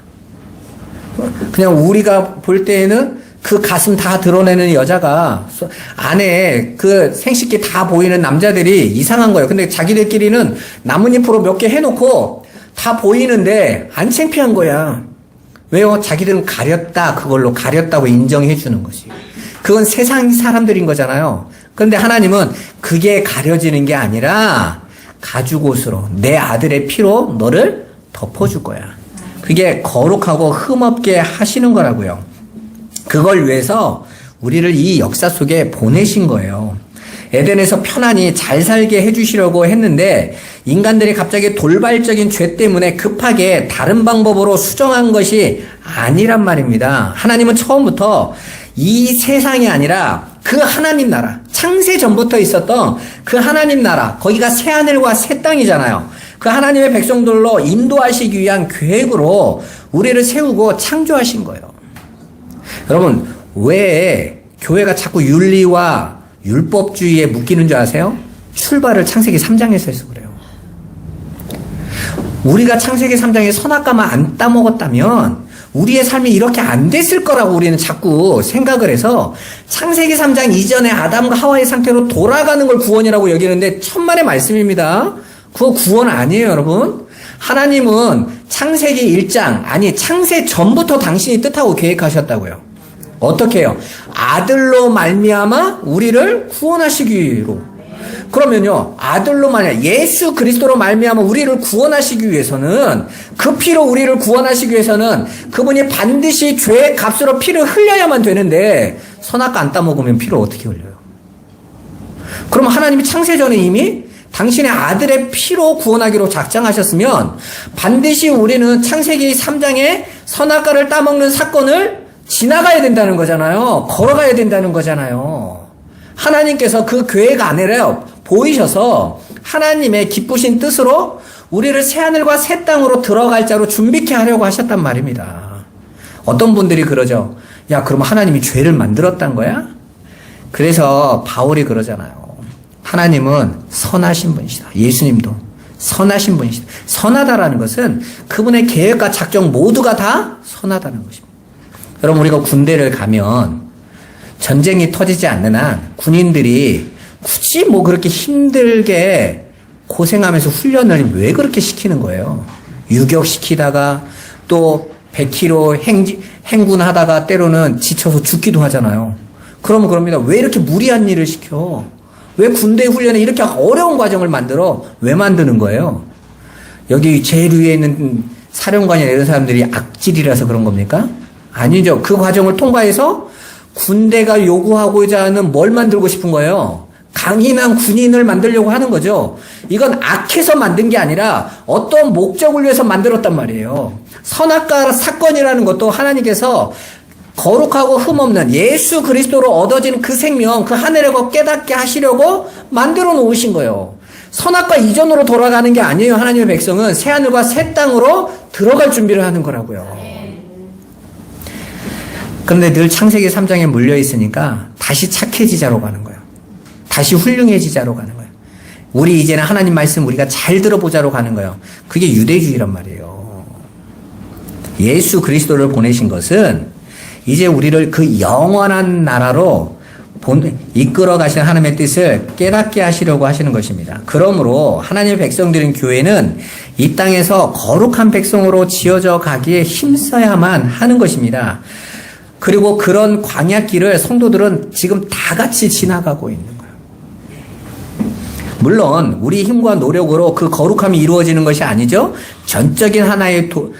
그냥 우리가 볼 때에는 그 가슴 다 드러내는 여자가 안에 그 생식기 다 보이는 남자들이 이상한 거예요. 근데 자기들끼리는 나뭇잎으로 몇 개 해놓고 다 보이는데 안 창피한 거야. 왜요? 자기들은 가렸다. 그걸로 가렸다고 인정해 주는 것이. 그건 세상 사람들인 거잖아요. 그런데 하나님은 그게 가려지는 게 아니라 가죽옷으로 내 아들의 피로 너를 덮어줄 거야. 그게 거룩하고 흠없게 하시는 거라고요. 그걸 위해서 우리를 이 역사 속에 보내신 거예요. 에덴에서 편안히 잘 살게 해주시려고 했는데 인간들이 갑자기 돌발적인 죄 때문에 급하게 다른 방법으로 수정한 것이 아니란 말입니다. 하나님은 처음부터 이 세상이 아니라 그 하나님 나라, 창세 전부터 있었던 그 하나님 나라, 거기가 새하늘과 새 땅이잖아요. 그 하나님의 백성들로 인도하시기 위한 계획으로 우리를 세우고 창조하신 거예요. 여러분, 왜 교회가 자꾸 윤리와 율법주의에 묶이는 줄 아세요? 출발을 창세기 3장에서 해서 그래요. 우리가 창세기 3장에 선악과만 안 따먹었다면 우리의 삶이 이렇게 안 됐을 거라고 우리는 자꾸 생각을 해서 창세기 3장 이전에 아담과 하와의 상태로 돌아가는 걸 구원이라고 여기는데 천만의 말씀입니다. 그거 구원 아니에요, 여러분. 하나님은 창세기 1장, 아니 창세 전부터 당신이 뜻하고 계획하셨다고요. 어떻게 해요? 아들로 말미암아 우리를 구원하시기로. 그러면요, 아들로 만약 예수 그리스도로 말미암아 우리를 구원하시기 위해서는, 그 피로 우리를 구원하시기 위해서는 그분이 반드시 죄의 값으로 피를 흘려야만 되는데 선악과 안 따먹으면 피를 어떻게 흘려요? 그럼 하나님이 창세 전에 이미 당신의 아들의 피로 구원하기로 작정하셨으면 반드시 우리는 창세기 3장의 선악과를 따먹는 사건을 지나가야 된다는 거잖아요. 걸어가야 된다는 거잖아요. 하나님께서 그 계획 안에를 보이셔서 하나님의 기쁘신 뜻으로 우리를 새하늘과 새 땅으로 들어갈 자로 준비케 하려고 하셨단 말입니다. 어떤 분들이 그러죠. 야, 그럼 하나님이 죄를 만들었단 거야? 그래서 바울이 그러잖아요. 하나님은 선하신 분이시다. 예수님도 선하신 분이시다. 선하다라는 것은 그분의 계획과 작정 모두가 다 선하다는 것입니다. 여러분, 우리가 군대를 가면 전쟁이 터지지 않는 한 군인들이 굳이 뭐 그렇게 힘들게 고생하면서 훈련을 왜 그렇게 시키는 거예요? 유격시키다가 또 100km 행군하다가 때로는 지쳐서 죽기도 하잖아요. 그러면 그럽니다. 왜 이렇게 무리한 일을 시켜? 왜 군대 훈련에 이렇게 어려운 과정을 만들어? 왜 만드는 거예요? 여기 제일 위에 있는 사령관이나 이런 사람들이 악질이라서 그런 겁니까? 아니죠. 그 과정을 통과해서 군대가 요구하고자 하는 뭘 만들고 싶은 거예요? 강인한 군인을 만들려고 하는 거죠. 이건 악해서 만든 게 아니라 어떤 목적을 위해서 만들었단 말이에요. 선악과 사건이라는 것도 하나님께서 거룩하고 흠없는 예수 그리스도로 얻어진 그 생명, 그 하늘의 것 깨닫게 하시려고 만들어 놓으신 거예요. 선악과 이전으로 돌아가는 게 아니에요. 하나님의 백성은 새 하늘과 새 땅으로 들어갈 준비를 하는 거라고요. 그런데 늘 창세기 3장에 물려 있으니까 다시 착해지자로 가는 거예요. 다시 훌륭해지자로 가는 거예요. 우리 이제는 하나님 말씀 우리가 잘 들어보자로 가는 거예요. 그게 유대주의란 말이에요. 예수 그리스도를 보내신 것은 이제 우리를 그 영원한 나라로 이끌어 가신 하나님의 뜻을 깨닫게 하시려고 하시는 것입니다. 그러므로 하나님의 백성들인 교회는 이 땅에서 거룩한 백성으로 지어져 가기에 힘써야만 하는 것입니다. 그리고 그런 광야길을 성도들은 지금 다 같이 지나가고 있는 거예요. 물론 우리 힘과 노력으로 그 거룩함이 이루어지는 것이 아니죠. 전적인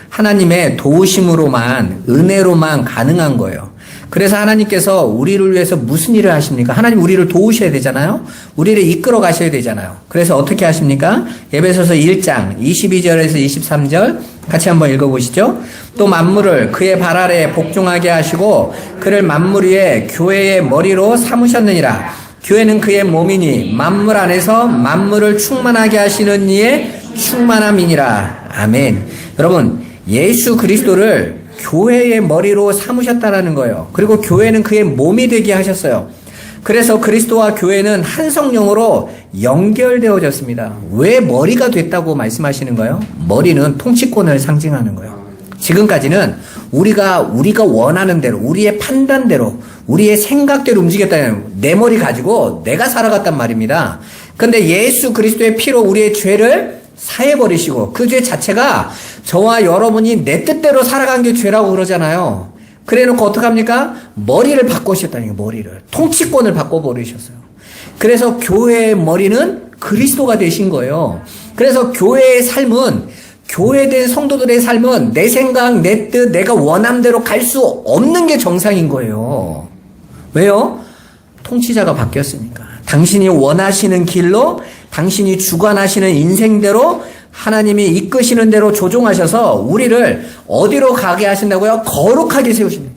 하나님의 도우심으로만, 은혜로만 가능한 거예요. 그래서 하나님께서 우리를 위해서 무슨 일을 하십니까? 하나님 우리를 도우셔야 되잖아요. 우리를 이끌어 가셔야 되잖아요. 그래서 어떻게 하십니까? 에베소서 1장 22절에서 23절 같이 한번 읽어보시죠. 또 만물을 그의 발 아래에 복종하게 하시고 그를 만물 위에 교회의 머리로 삼으셨느니라. 교회는 그의 몸이니 만물 안에서 만물을 충만하게 하시는 이의 충만함이니라. 아멘. 여러분, 예수 그리스도를 교회의 머리로 삼으셨다라는 거예요. 그리고 교회는 그의 몸이 되게 하셨어요. 그래서 그리스도와 교회는 한 성령으로 연결되어졌습니다. 왜 머리가 됐다고 말씀하시는 거예요? 머리는 통치권을 상징하는 거예요. 지금까지는 우리가 원하는 대로, 우리의 판단대로, 우리의 생각대로 움직였다는 내 머리 가지고 내가 살아갔단 말입니다. 근데 예수 그리스도의 피로 우리의 죄를 사해버리시고 그 죄 자체가 저와 여러분이 내 뜻대로 살아간 게 죄라고 그러잖아요. 그래놓고 어떡합니까? 머리를 바꾸셨다니까, 머리를. 통치권을 바꿔버리셨어요. 그래서 교회의 머리는 그리스도가 되신 거예요. 그래서 교회의 삶은, 교회된 성도들의 삶은 내 생각, 내 뜻, 내가 원함대로 갈 수 없는 게 정상인 거예요. 왜요? 통치자가 바뀌었으니까. 당신이 원하시는 길로, 당신이 주관하시는 인생대로 하나님이 이끄시는 대로 조종하셔서 우리를 어디로 가게 하신다고요? 거룩하게 세우십니다.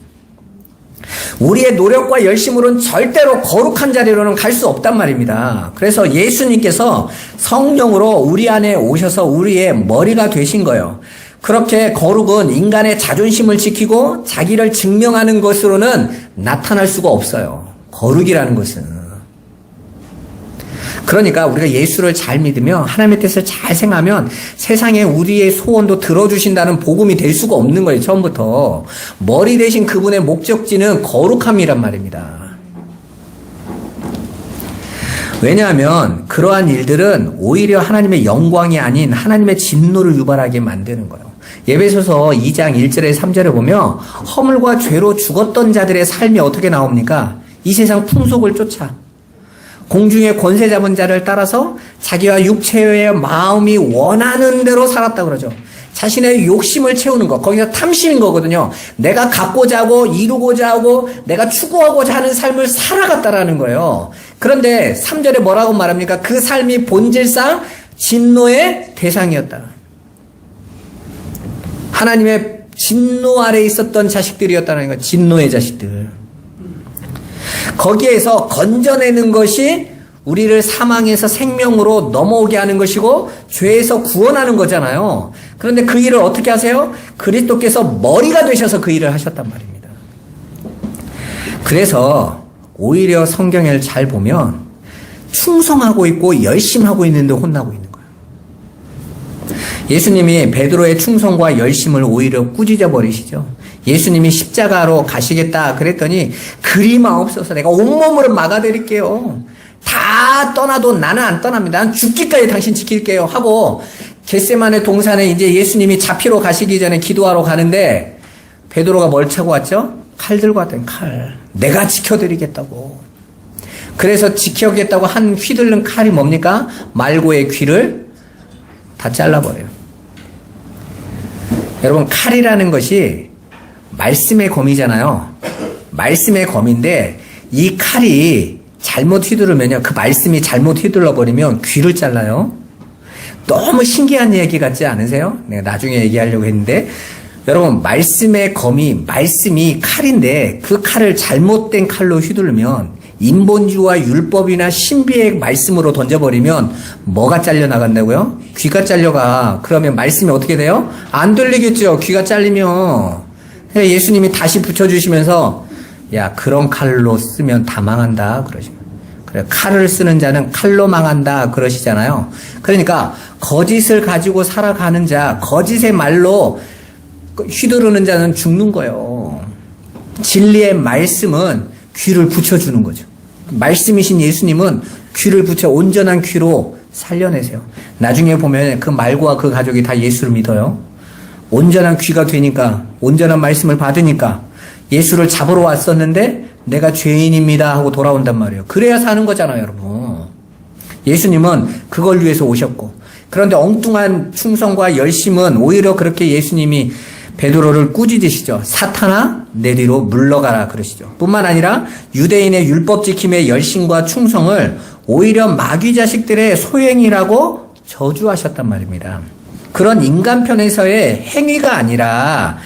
우리의 노력과 열심으로는 절대로 거룩한 자리로는 갈 수 없단 말입니다. 그래서 예수님께서 성령으로 우리 안에 오셔서 우리의 머리가 되신 거예요. 그렇게 거룩은 인간의 자존심을 지키고 자기를 증명하는 것으로는 나타날 수가 없어요. 거룩이라는 것은. 그러니까 우리가 예수를 잘 믿으며 하나님의 뜻을 잘 생각하면 세상에 우리의 소원도 들어주신다는 복음이 될 수가 없는 거예요. 처음부터. 머리 대신 그분의 목적지는 거룩함이란 말입니다. 왜냐하면 그러한 일들은 오히려 하나님의 영광이 아닌 하나님의 진노를 유발하게 만드는 거예요. 에베소서 2장 1절에 3절에 보면 허물과 죄로 죽었던 자들의 삶이 어떻게 나옵니까? 이 세상 풍속을 쫓아 공중의 권세 잡은 자를 따라서 자기와 육체의 마음이 원하는 대로 살았다 그러죠. 자신의 욕심을 채우는 것, 거기서 탐심인 거거든요. 내가 갖고자 하고 이루고자 하고 내가 추구하고자 하는 삶을 살아갔다라는 거예요. 그런데 3절에 뭐라고 말합니까? 그 삶이 본질상 진노의 대상이었다. 하나님의 진노 아래 있었던 자식들이었다는 거예요. 진노의 자식들. 거기에서 건져내는 것이 우리를 사망에서 생명으로 넘어오게 하는 것이고 죄에서 구원하는 거잖아요. 그런데 그 일을 어떻게 하세요? 그리스도께서 머리가 되셔서 그 일을 하셨단 말입니다. 그래서 오히려 성경을 잘 보면 충성하고 있고 열심히 하고 있는데 혼나고 있는 거예요. 예수님이 베드로의 충성과 열심을 오히려 꾸짖어 버리시죠. 예수님이 십자가로 가시겠다 그랬더니 그리 마옵소서, 내가 온몸으로 막아드릴게요. 다 떠나도 나는 안 떠납니다. 난 죽기까지 당신 지킬게요 하고 겟세마네 동산에 이제 예수님이 잡히러 가시기 전에 기도하러 가는데 베드로가 뭘 차고 왔죠? 칼 들고 왔더니 칼. 내가 지켜드리겠다고. 그래서 지켜겠다고 한 휘둘른 칼이 뭡니까? 말고의 귀를 다 잘라버려요. 여러분, 칼이라는 것이 말씀의 검이잖아요. 말씀의 검인데 이 칼이 잘못 휘두르면요. 그 말씀이 잘못 휘둘러버리면 귀를 잘라요. 너무 신기한 얘기 같지 않으세요? 내가 나중에 얘기하려고 했는데, 여러분, 말씀의 검이, 말씀이 칼인데, 그 칼을 잘못된 칼로 휘두르면, 인본주의와 율법이나 신비의 말씀으로 던져버리면, 뭐가 잘려나간다고요? 귀가 잘려가. 그러면 말씀이 어떻게 돼요? 안 들리겠죠? 귀가 잘리면. 예수님이 다시 붙여주시면서, 야, 그런 칼로 쓰면 다 망한다. 그러시면. 그래, 칼을 쓰는 자는 칼로 망한다. 그러시잖아요. 그러니까, 거짓을 가지고 살아가는 자, 거짓의 말로 휘두르는 자는 죽는 거예요. 진리의 말씀은 귀를 붙여주는 거죠. 말씀이신 예수님은 귀를 붙여 온전한 귀로 살려내세요. 나중에 보면 그 말과 그 가족이 다 예수를 믿어요. 온전한 귀가 되니까, 온전한 말씀을 받으니까 예수를 잡으러 왔었는데 내가 죄인입니다 하고 돌아온단 말이에요. 그래야 사는 거잖아요, 여러분. 예수님은 그걸 위해서 오셨고, 그런데 엉뚱한 충성과 열심은 오히려 그렇게 예수님이 베드로를 꾸짖으시죠. 사탄아, 내 뒤로 물러가라 그러시죠. 뿐만 아니라 유대인의 율법 지킴의 열심과 충성을 오히려 마귀 자식들의 소행이라고 저주하셨단 말입니다. 그런 인간편에서의 행위가 아니라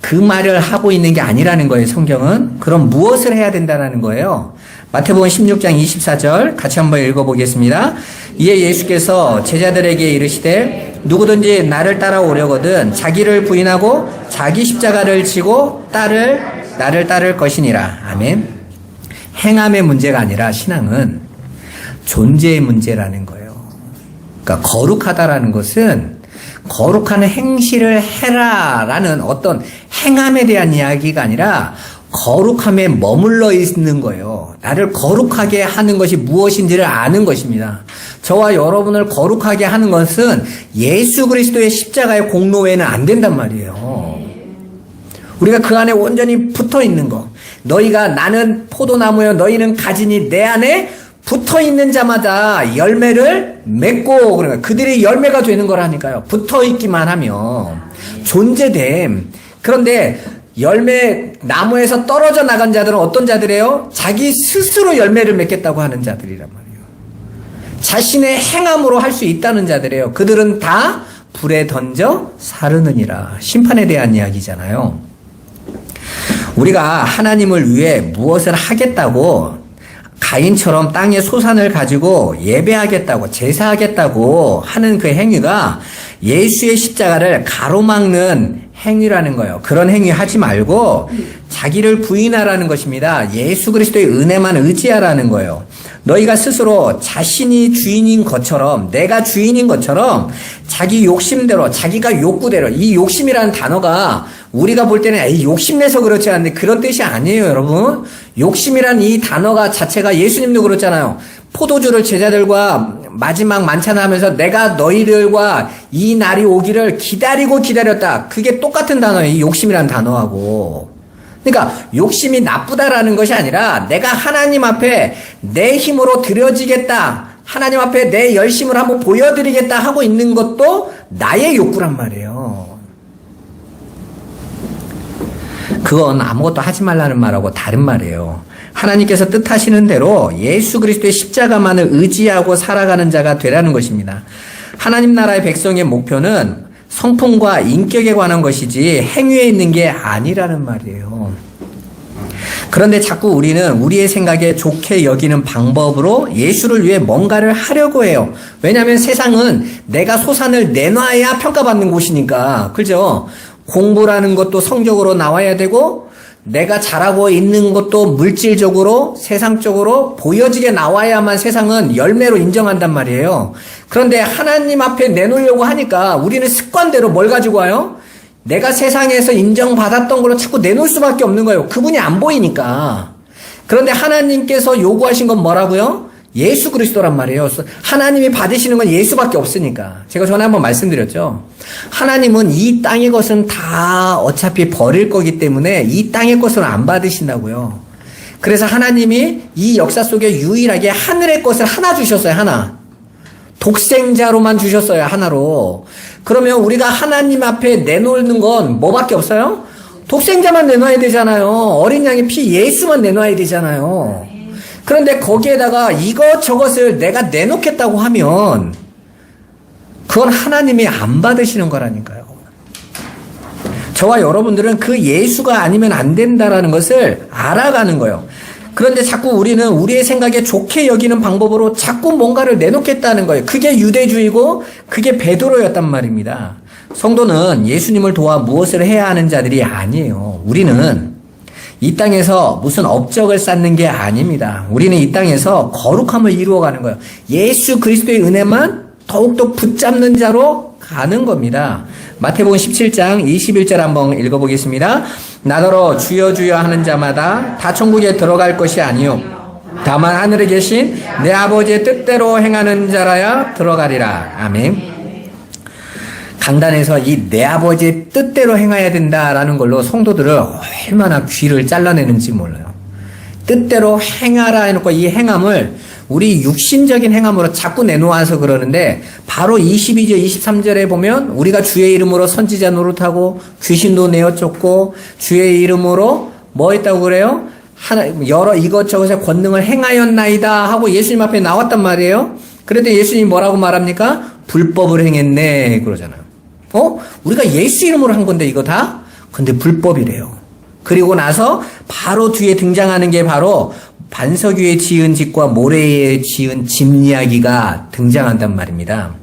그 말을 하고 있는 게 아니라는 거예요, 성경은. 그럼 무엇을 해야 된다는 거예요? 마태복음 16장 24절 같이 한번 읽어보겠습니다. 이에 예수께서 제자들에게 이르시되 누구든지 나를 따라오려거든 자기를 부인하고 자기 십자가를 지고 나를 따를 것이니라. 아멘. 행함의 문제가 아니라 신앙은 존재의 문제라는 거예요. 그러니까 거룩하다라는 것은 거룩한 행실을 해라라는 어떤 행함에 대한 이야기가 아니라 거룩함에 머물러 있는 거예요. 나를 거룩하게 하는 것이 무엇인지를 아는 것입니다. 저와 여러분을 거룩하게 하는 것은 예수 그리스도의 십자가의 공로 외에는 안 된단 말이에요. 우리가 그 안에 온전히 붙어 있는 거. 너희가 나는 포도나무여 너희는 가지니 내 안에 붙어 있는 자마다 열매를 맺고, 그러니까 그들이 열매가 되는 거라니까요. 붙어 있기만 하면 존재됨. 그런데 열매 나무에서 떨어져 나간 자들은 어떤 자들이에요? 자기 스스로 열매를 맺겠다고 하는 자들이란 말이에요. 자신의 행함으로 할 수 있다는 자들이에요. 그들은 다 불에 던져 사르느니라. 심판에 대한 이야기잖아요. 우리가 하나님을 위해 무엇을 하겠다고 가인처럼 땅의 소산을 가지고 예배하겠다고 제사하겠다고 하는 그 행위가 예수의 십자가를 가로막는 행위라는 거예요. 그런 행위 하지 말고 자기를 부인하라는 것입니다. 예수 그리스도의 은혜만 의지하라는 거예요. 너희가 스스로 자신이 주인인 것처럼, 내가 주인인 것처럼 자기 욕심대로, 자기가 욕구대로, 이 욕심이라는 단어가 우리가 볼 때는 욕심내서 그렇지 않은데 그런 뜻이 아니에요, 여러분. 욕심이란 이 단어가 자체가 예수님도 그렇잖아요. 포도주를 제자들과 마지막 만찬을 하면서 내가 너희들과 이 날이 오기를 기다리고 기다렸다. 그게 똑같은 단어예요, 이 욕심이란 단어하고. 그러니까 욕심이 나쁘다라는 것이 아니라 내가 하나님 앞에 내 힘으로 드려지겠다, 하나님 앞에 내 열심을 한번 보여드리겠다 하고 있는 것도 나의 욕구란 말이에요. 그건 아무것도 하지 말라는 말하고 다른 말이에요. 하나님께서 뜻하시는 대로 예수 그리스도의 십자가만을 의지하고 살아가는 자가 되라는 것입니다. 하나님 나라의 백성의 목표는 성품과 인격에 관한 것이지 행위에 있는 게 아니라는 말이에요. 그런데 자꾸 우리는 우리의 생각에 좋게 여기는 방법으로 예수를 위해 뭔가를 하려고 해요. 왜냐하면 세상은 내가 소산을 내놔야 평가받는 곳이니까. 그죠? 공부라는 것도 성적으로 나와야 되고 내가 잘하고 있는 것도 물질적으로 세상적으로 보여지게 나와야만 세상은 열매로 인정한단 말이에요. 그런데 하나님 앞에 내놓으려고 하니까 우리는 습관대로 뭘 가지고 와요? 내가 세상에서 인정받았던 걸로 자꾸 내놓을 수밖에 없는 거예요. 그분이 안 보이니까. 그런데 하나님께서 요구하신 건 뭐라고요? 예수 그리스도란 말이에요. 하나님이 받으시는 건 예수밖에 없으니까. 제가 전에 한번 말씀드렸죠. 하나님은 이 땅의 것은 다 어차피 버릴 거기 때문에 이 땅의 것을 안 받으신다고요. 그래서 하나님이 이 역사 속에 유일하게 하늘의 것을 하나 주셨어요. 하나. 독생자로만 주셨어요. 하나로. 그러면 우리가 하나님 앞에 내놓는 건 뭐밖에 없어요? 독생자만 내놔야 되잖아요. 어린 양의 피 예수만 내놔야 되잖아요. 그런데 거기에다가 이것저것을 내가 내놓겠다고 하면 그건 하나님이 안 받으시는 거라니까요. 저와 여러분들은 그 예수가 아니면 안 된다라는 것을 알아가는 거예요. 그런데 자꾸 우리는 우리의 생각에 좋게 여기는 방법으로 자꾸 뭔가를 내놓겠다는 거예요. 그게 유대주의고 그게 베드로였단 말입니다. 성도는 예수님을 도와 무엇을 해야 하는 자들이 아니에요. 우리는 이 땅에서 무슨 업적을 쌓는 게 아닙니다. 우리는 이 땅에서 거룩함을 이루어가는 거예요. 예수 그리스도의 은혜만 더욱더 붙잡는 자로 가는 겁니다. 마태복음 17장 21절 한번 읽어보겠습니다. 나더러 주여 주여 하는 자마다 다 천국에 들어갈 것이 아니요 다만 하늘에 계신 내 아버지의 뜻대로 행하는 자라야 들어가리라. 아멘. 강단에서 이 내 아버지의 뜻대로 행해야 된다라는 걸로 성도들을 얼마나 귀를 잘라내는지 몰라요. 뜻대로 행하라 해놓고 이 행함을 우리 육신적인 행함으로 자꾸 내놓아서 그러는데 바로 22절 23절에 보면 우리가 주의 이름으로 선지자 노릇하고 귀신도 내어 쫓고 주의 이름으로 뭐 했다고 그래요? 여러 이것저것의 권능을 행하였나이다 하고 예수님 앞에 나왔단 말이에요. 그런데 예수님이 뭐라고 말합니까? 불법을 행했네 그러잖아요. 우리가 예수 이름으로 한 건데 이거 다? 근데 불법이래요. 그리고 나서 바로 뒤에 등장하는 게 바로 반석 위에 지은 집과 모래 위에 지은 집 이야기가 등장한단 말입니다.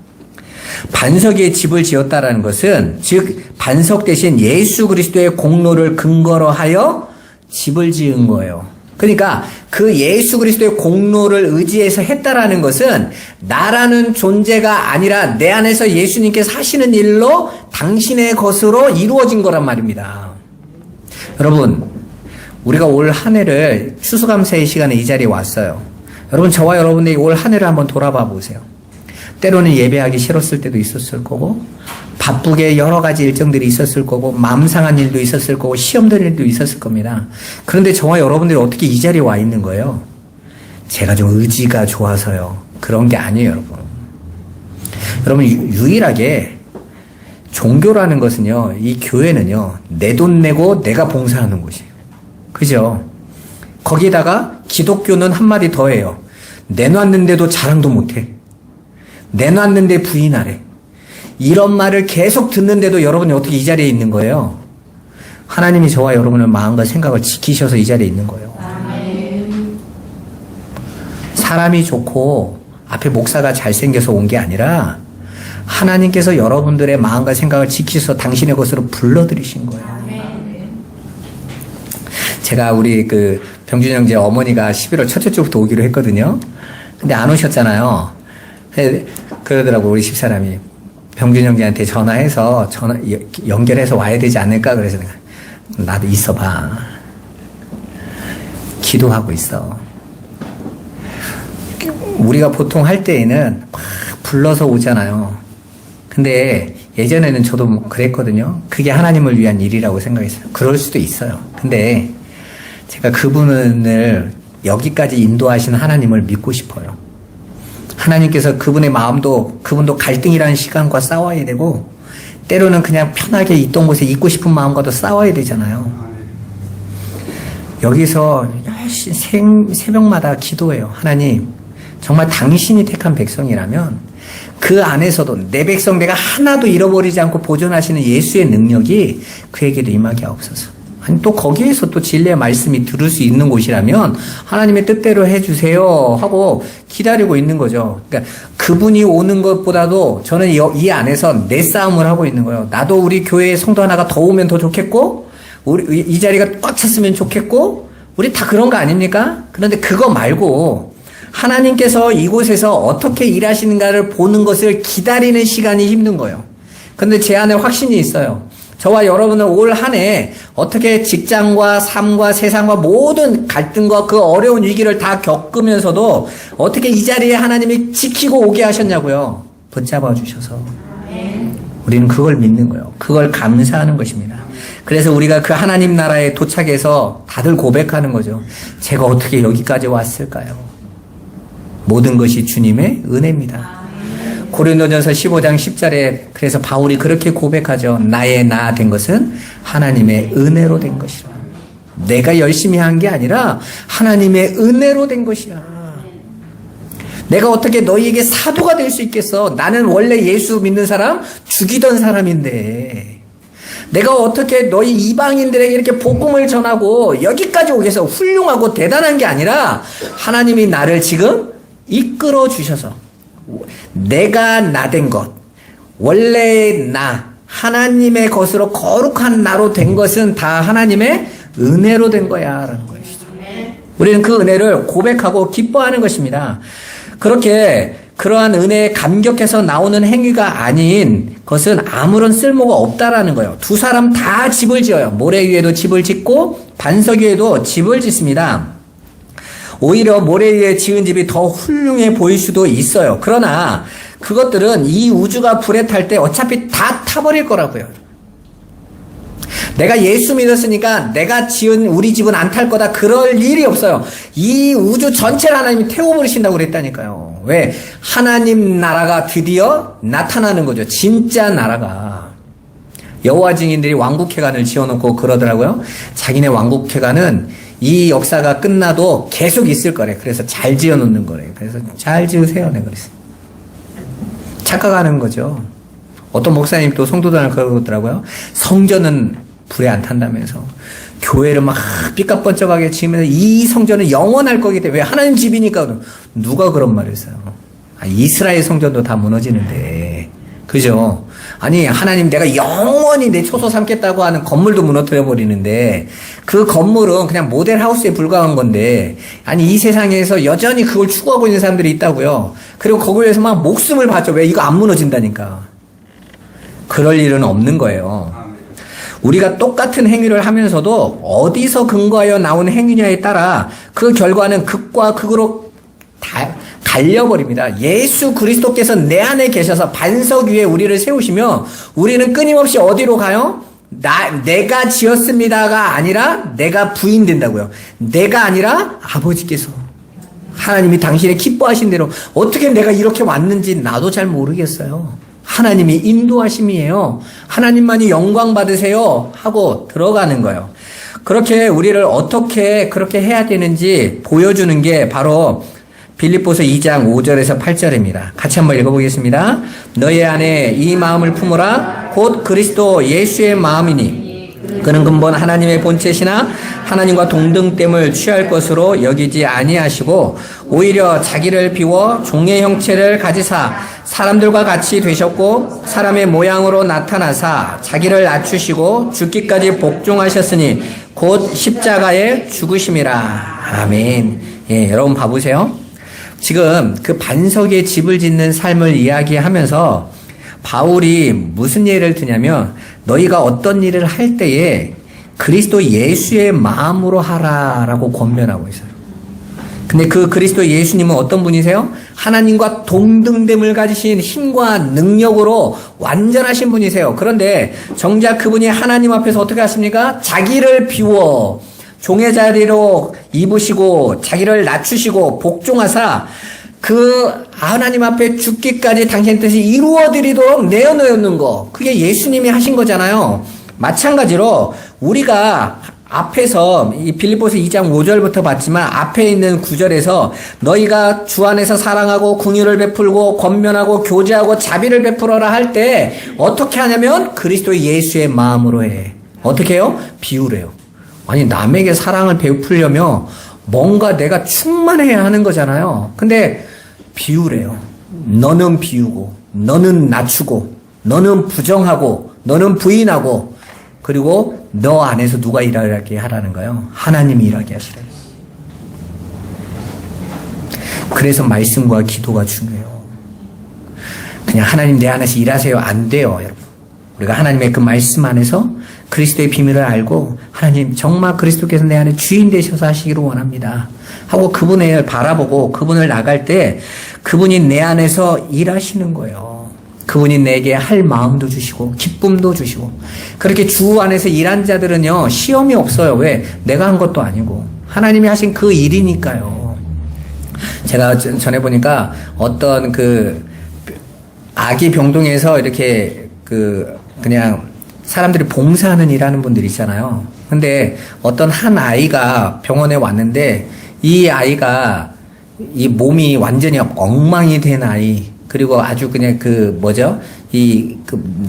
반석 위에 집을 지었다라는 것은 즉 반석 대신 예수 그리스도의 공로를 근거로 하여 집을 지은 거예요. 그러니까 그 예수 그리스도의 공로를 의지해서 했다라는 것은 나라는 존재가 아니라 내 안에서 예수님께서 하시는 일로 당신의 것으로 이루어진 거란 말입니다. 여러분, 우리가 올 한 해를 추수감사의 시간에 이 자리에 왔어요. 여러분, 저와 여러분들이 올 한 해를 한번 돌아봐 보세요. 때로는 예배하기 싫었을 때도 있었을 거고, 바쁘게 여러 가지 일정들이 있었을 거고, 마음 상한 일도 있었을 거고, 시험 들 일도 있었을 겁니다. 그런데 저와 여러분들이 어떻게 이 자리에 와 있는 거예요? 제가 좀 의지가 좋아서요. 그런 게 아니에요, 여러분. 여러분, 유일하게 종교라는 것은요, 이 교회는요, 내 돈 내고 내가 봉사하는 곳이에요. 그죠? 거기다가 기독교는 한마디 더 해요. 내놨는데도 자랑도 못해. 내놨는데 부인하래. 이런 말을 계속 듣는데도 여러분이 어떻게 이 자리에 있는 거예요? 하나님이 저와 여러분의 마음과 생각을 지키셔서 이 자리에 있는 거예요. 사람이 좋고 앞에 목사가 잘생겨서 온 게 아니라 하나님께서 여러분들의 마음과 생각을 지키셔서 당신의 것으로 불러들이신 거예요. 제가 우리 병준 형제 어머니가 11월 첫째 주부터 오기로 했거든요. 근데 안 오셨잖아요. 그러더라고, 우리 집사람이. 병준 형제한테 전화해서 연결해서 와야 되지 않을까? 그래서 내가, 나도 있어봐. 기도하고 있어. 우리가 보통 할 때에는 막 불러서 오잖아요. 근데 예전에는 저도 그랬거든요. 그게 하나님을 위한 일이라고 생각했어요. 그럴 수도 있어요. 근데 제가 그분을 여기까지 인도하신 하나님을 믿고 싶어요. 하나님께서 그분의 마음도, 그분도 갈등이라는 시간과 싸워야 되고, 때로는 그냥 편하게 있던 곳에 있고 싶은 마음과도 싸워야 되잖아요. 여기서 열심히 새벽마다 기도해요. 하나님, 정말 당신이 택한 백성이라면 그 안에서도 내 백성 내가 하나도 잃어버리지 않고 보존하시는 예수의 능력이 그에게도 임하게 하옵소서. 아니, 또 거기에서 또 진리의 말씀이 들을 수 있는 곳이라면 하나님의 뜻대로 해주세요 하고 기다리고 있는 거죠. 그러니까 그분이 오는 것보다도 저는 이 안에서 내 싸움을 하고 있는 거예요. 나도 우리 교회에 성도 하나가 더 오면 더 좋겠고, 우리 이 자리가 꽉 찼으면 좋겠고, 우리 다 그런 거 아닙니까? 그런데 그거 말고 하나님께서 이곳에서 어떻게 일하시는가를 보는 것을 기다리는 시간이 힘든 거예요. 그런데 제 안에 확신이 있어요. 저와 여러분은 올 한 해 어떻게 직장과 삶과 세상과 모든 갈등과 그 어려운 위기를 다 겪으면서도 어떻게 이 자리에 하나님이 지키고 오게 하셨냐고요. 붙잡아 주셔서. 우리는 그걸 믿는 거예요. 그걸 감사하는 것입니다. 그래서 우리가 그 하나님 나라에 도착해서 다들 고백하는 거죠. 제가 어떻게 여기까지 왔을까요? 모든 것이 주님의 은혜입니다. 고린도전서 15장 10절에 그래서 바울이 그렇게 고백하죠. 나의 나 된 것은 하나님의 은혜로 된 것이라. 내가 열심히 한 게 아니라 하나님의 은혜로 된 것이야. 내가 어떻게 너희에게 사도가 될 수 있겠어? 나는 원래 예수 믿는 사람 죽이던 사람인데 내가 어떻게 너희 이방인들에게 이렇게 복음을 전하고 여기까지 오겠어? 훌륭하고 대단한 게 아니라 하나님이 나를 지금 이끌어 주셔서 내가 나 된 것, 원래 나, 하나님의 것으로 거룩한 나로 된 것은 다 하나님의 은혜로 된 거야 라는 것이죠. 우리는 그 은혜를 고백하고 기뻐하는 것입니다. 그렇게 그러한 은혜에 감격해서 나오는 행위가 아닌 것은 아무런 쓸모가 없다라는 거예요. 두 사람 다 집을 지어요. 모래 위에도 집을 짓고 반석 위에도 집을 짓습니다. 오히려 모래 위에 지은 집이 더 훌륭해 보일 수도 있어요. 그러나 그것들은 이 우주가 불에 탈 때 어차피 다 타버릴 거라고요. 내가 예수 믿었으니까 내가 지은 우리 집은 안 탈 거다. 그럴 일이 없어요. 이 우주 전체를 하나님이 태워버리신다고 그랬다니까요. 왜? 하나님 나라가 드디어 나타나는 거죠. 진짜 나라가. 여호와 증인들이 왕국회관을 지어놓고 그러더라고요. 자기네 왕국회관은 이 역사가 끝나도 계속 있을 거래. 그래서 잘 지어놓는 거래. 그래서 잘 지으세요. 내가 그랬어요. 착각하는 거죠. 어떤 목사님 또 성도들한테 그러더라고요. 성전은 불에 안 탄다면서 교회를 막 삐까뻔쩍하게 지으면서 이 성전은 영원할 거기 때문에 왜 하나님 집이니까 누가 그런 말을 했어요. 이스라엘 성전도 다 무너지는데 그죠? 아니 하나님 내가 영원히 내 초소 삼겠다고 하는 건물도 무너뜨려 버리는데 그 건물은 그냥 모델 하우스에 불과한 건데 아니 이 세상에서 여전히 그걸 추구하고 있는 사람들이 있다고요. 그리고 거기에 대해서 막 목숨을 바쳐. 왜? 이거 안 무너진다니까. 그럴 일은 없는 거예요. 우리가 똑같은 행위를 하면서도 어디서 근거하여 나온 행위냐에 따라 그 결과는 극과 극으로 다 갈려버립니다. 예수 그리스도께서 내 안에 계셔서 반석 위에 우리를 세우시며 우리는 끊임없이 어디로 가요? 내가 지었습니다가 아니라 내가 부인된다고요. 내가 아니라 아버지께서 하나님이 당신의 기뻐하신 대로 어떻게 내가 이렇게 왔는지 나도 잘 모르겠어요. 하나님이 인도하심이에요. 하나님만이 영광 받으세요 하고 들어가는 거예요. 그렇게 우리를 어떻게 그렇게 해야 되는지 보여주는 게 바로 빌립보서 2장 5절에서 8절입니다. 같이 한번 읽어보겠습니다. 너희 안에 이 마음을 품으라. 곧 그리스도 예수의 마음이니 그는 근본 하나님의 본체시나 하나님과 동등됨을 취할 것으로 여기지 아니하시고 오히려 자기를 비워 종의 형체를 가지사 사람들과 같이 되셨고 사람의 모양으로 나타나사 자기를 낮추시고 죽기까지 복종하셨으니 곧 십자가에 죽으심이라. 아멘. 예, 여러분 봐보세요. 지금 그 반석에 집을 짓는 삶을 이야기하면서 바울이 무슨 예를 드냐면 너희가 어떤 일을 할 때에 그리스도 예수의 마음으로 하라라고 권면하고 있어요. 근데 그 그리스도 예수님은 어떤 분이세요? 하나님과 동등됨을 가지신 힘과 능력으로 완전하신 분이세요. 그런데 정작 그분이 하나님 앞에서 어떻게 하십니까? 자기를 비워 종의 자리로 입으시고 자기를 낮추시고 복종하사 그 하나님 앞에 죽기까지 당신의 뜻이 이루어드리도록 내어놓는 거, 그게 예수님이 하신 거잖아요. 마찬가지로 우리가 앞에서 이 빌립보서 2장 5절부터 봤지만 앞에 있는 9절에서 너희가 주 안에서 사랑하고 긍휼을 베풀고 권면하고 교제하고 자비를 베풀어라 할 때 어떻게 하냐면 그리스도 예수의 마음으로 해. 어떻게 해요? 비우래요. 아니 남에게 사랑을 베풀려면 뭔가 내가 충만해야 하는 거잖아요. 근데 비우래요. 너는 비우고 너는 낮추고 너는 부정하고 너는 부인하고 그리고 너 안에서 누가 일하게 하라는 거예요? 하나님이 일하게 하시래요. 그래서 말씀과 기도가 중요해요. 그냥 하나님 내 안에서 일하세요. 안 돼요, 여러분. 우리가 하나님의 그 말씀 안에서 그리스도의 비밀을 알고 하나님 정말 그리스도께서 내 안에 주인 되셔서 하시기를 원합니다 하고 그분을 바라보고 그분을 나갈 때 그분이 내 안에서 일하시는 거예요. 그분이 내게 할 마음도 주시고 기쁨도 주시고 그렇게 주 안에서 일한 자들은요 시험이 없어요. 왜? 내가 한 것도 아니고 하나님이 하신 그 일이니까요. 제가 전에 보니까 어떤 그 아기 병동에서 이렇게 그냥 사람들이 봉사하는 일 하는 분들 있잖아요. 근데 어떤 한 아이가 병원에 왔는데 이 아이가 이 몸이 완전히 엉망이 된 아이, 그리고 아주 그냥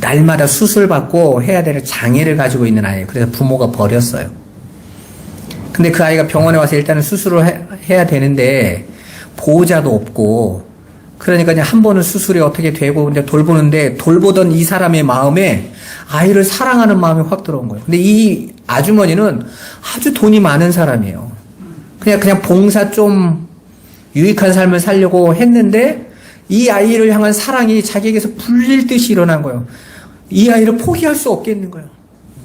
날마다 수술받고 해야 될 장애를 가지고 있는 아이. 그래서 부모가 버렸어요. 근데 그 아이가 병원에 와서 일단은 수술을 해야 되는데 보호자도 없고, 그러니까 그냥 한 번은 수술이 어떻게 되고 이제 돌보는데, 돌보던 이 사람의 마음에 아이를 사랑하는 마음이 확 들어온 거예요. 근데 이 아주머니는 아주 돈이 많은 사람이에요. 그냥 봉사 좀 유익한 삶을 살려고 했는데 이 아이를 향한 사랑이 자기에게서 불릴 듯이 일어난 거예요. 이 아이를 포기할 수 없겠는 거예요.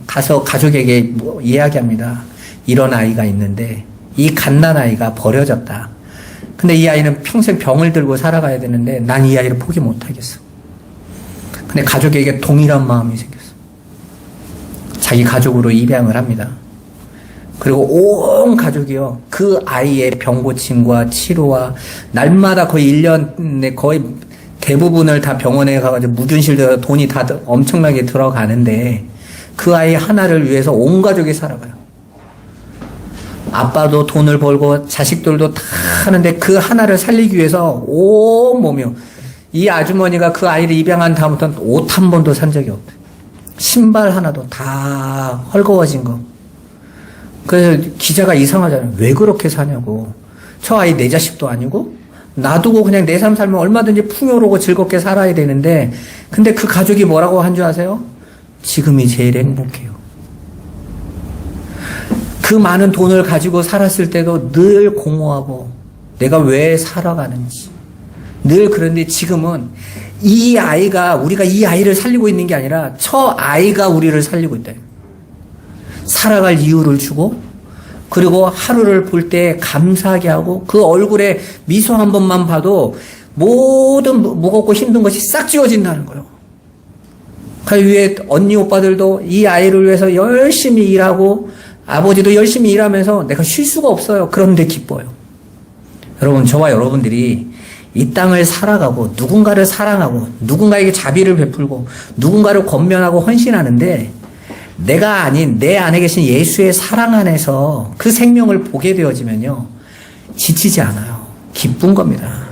가서 가족에게 이야기합니다. 이런 아이가 있는데 이 갓난 아이가 버려졌다. 근데 이 아이는 평생 병을 들고 살아가야 되는데 난 이 아이를 포기 못하겠어. 근데 가족에게 동일한 마음이 생겼어. 자기 가족으로 입양을 합니다. 그리고 온 가족이요, 그 아이의 병고침과 치료와 날마다 거의 1년에 거의 대부분을 다 병원에 가가지고 무균실 들어서 돈이 다 엄청나게 들어가는데 그 아이 하나를 위해서 온 가족이 살아가요. 아빠도 돈을 벌고 자식들도 다 하는데 그 하나를 살리기 위해서 온 몸이요. 이 아주머니가 그 아이를 입양한 다음부터는 옷 한 번도 산 적이 없대. 신발 하나도 다 헐거워진 거. 그래서 기자가 이상하잖아요. 왜 그렇게 사냐고. 저 아이 내 자식도 아니고 놔두고 그냥 내 삶 살면 얼마든지 풍요로고 즐겁게 살아야 되는데, 근데 그 가족이 뭐라고 한 줄 아세요? 지금이 제일 행복해요. 그 많은 돈을 가지고 살았을 때도 늘 공허하고 내가 왜 살아가는지 늘. 그런데 지금은 이 아이가, 우리가 이 아이를 살리고 있는 게 아니라 저 아이가 우리를 살리고 있다. 살아갈 이유를 주고, 그리고 하루를 볼 때 감사하게 하고, 그 얼굴에 미소 한 번만 봐도 모든 무겁고 힘든 것이 싹 지워진다는 거예요. 그 위에 언니 오빠들도 이 아이를 위해서 열심히 일하고, 아버지도 열심히 일하면서 내가 쉴 수가 없어요. 그런데 기뻐요. 여러분, 저와 여러분들이 이 땅을 살아가고 누군가를 사랑하고 누군가에게 자비를 베풀고 누군가를 권면하고 헌신하는데, 내가 아닌 내 안에 계신 예수의 사랑 안에서 그 생명을 보게 되어지면요, 지치지 않아요. 기쁜 겁니다.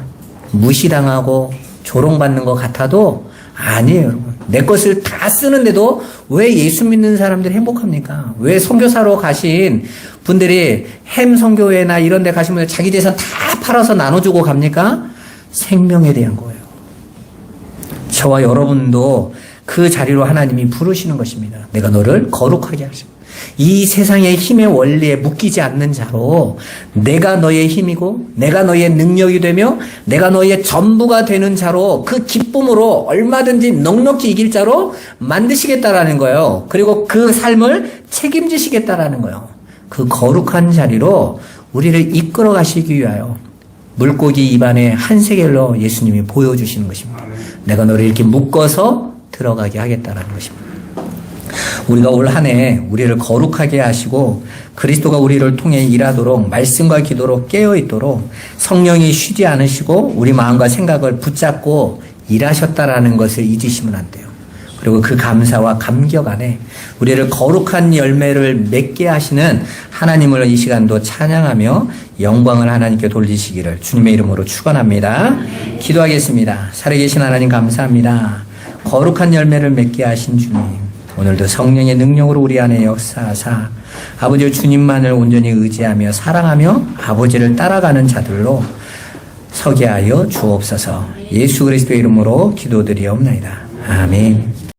무시당하고 조롱받는 것 같아도 아니에요, 여러분. 내 것을 다 쓰는데도 왜 예수 믿는 사람들이 행복합니까? 왜 선교사로 가신 분들이 햄 선교회나 이런 데 가시면 자기 재산 다 팔아서 나눠주고 갑니까? 생명에 대한 거예요. 저와 여러분도 그 자리로 하나님이 부르시는 것입니다. 내가 너를 거룩하게 하시고, 이 세상의 힘의 원리에 묶이지 않는 자로 내가 너의 힘이고 내가 너의 능력이 되며 내가 너의 전부가 되는 자로, 그 기쁨으로 얼마든지 넉넉히 이길 자로 만드시겠다라는 거예요. 그리고 그 삶을 책임지시겠다라는 거예요. 그 거룩한 자리로 우리를 이끌어 가시기 위하여 물고기 입안에 한 세겔로 예수님이 보여주시는 것입니다. 내가 너를 이렇게 묶어서 들어가게 하겠다라는 것입니다. 우리가 올 한 해 우리를 거룩하게 하시고 그리스도가 우리를 통해 일하도록 말씀과 기도로 깨어있도록 성령이 쉬지 않으시고 우리 마음과 생각을 붙잡고 일하셨다라는 것을 잊으시면 안 돼요. 그리고 그 감사와 감격 안에 우리를 거룩한 열매를 맺게 하시는 하나님을 이 시간도 찬양하며 영광을 하나님께 돌리시기를 주님의 이름으로 축원합니다. 기도하겠습니다. 살아계신 하나님 감사합니다. 거룩한 열매를 맺게 하신 주님, 오늘도 성령의 능력으로 우리 안에 역사하사 아버지 주님만을 온전히 의지하며 사랑하며 아버지를 따라가는 자들로 서게 하여 주옵소서. 예수 그리스도의 이름으로 기도드리옵나이다. 아멘.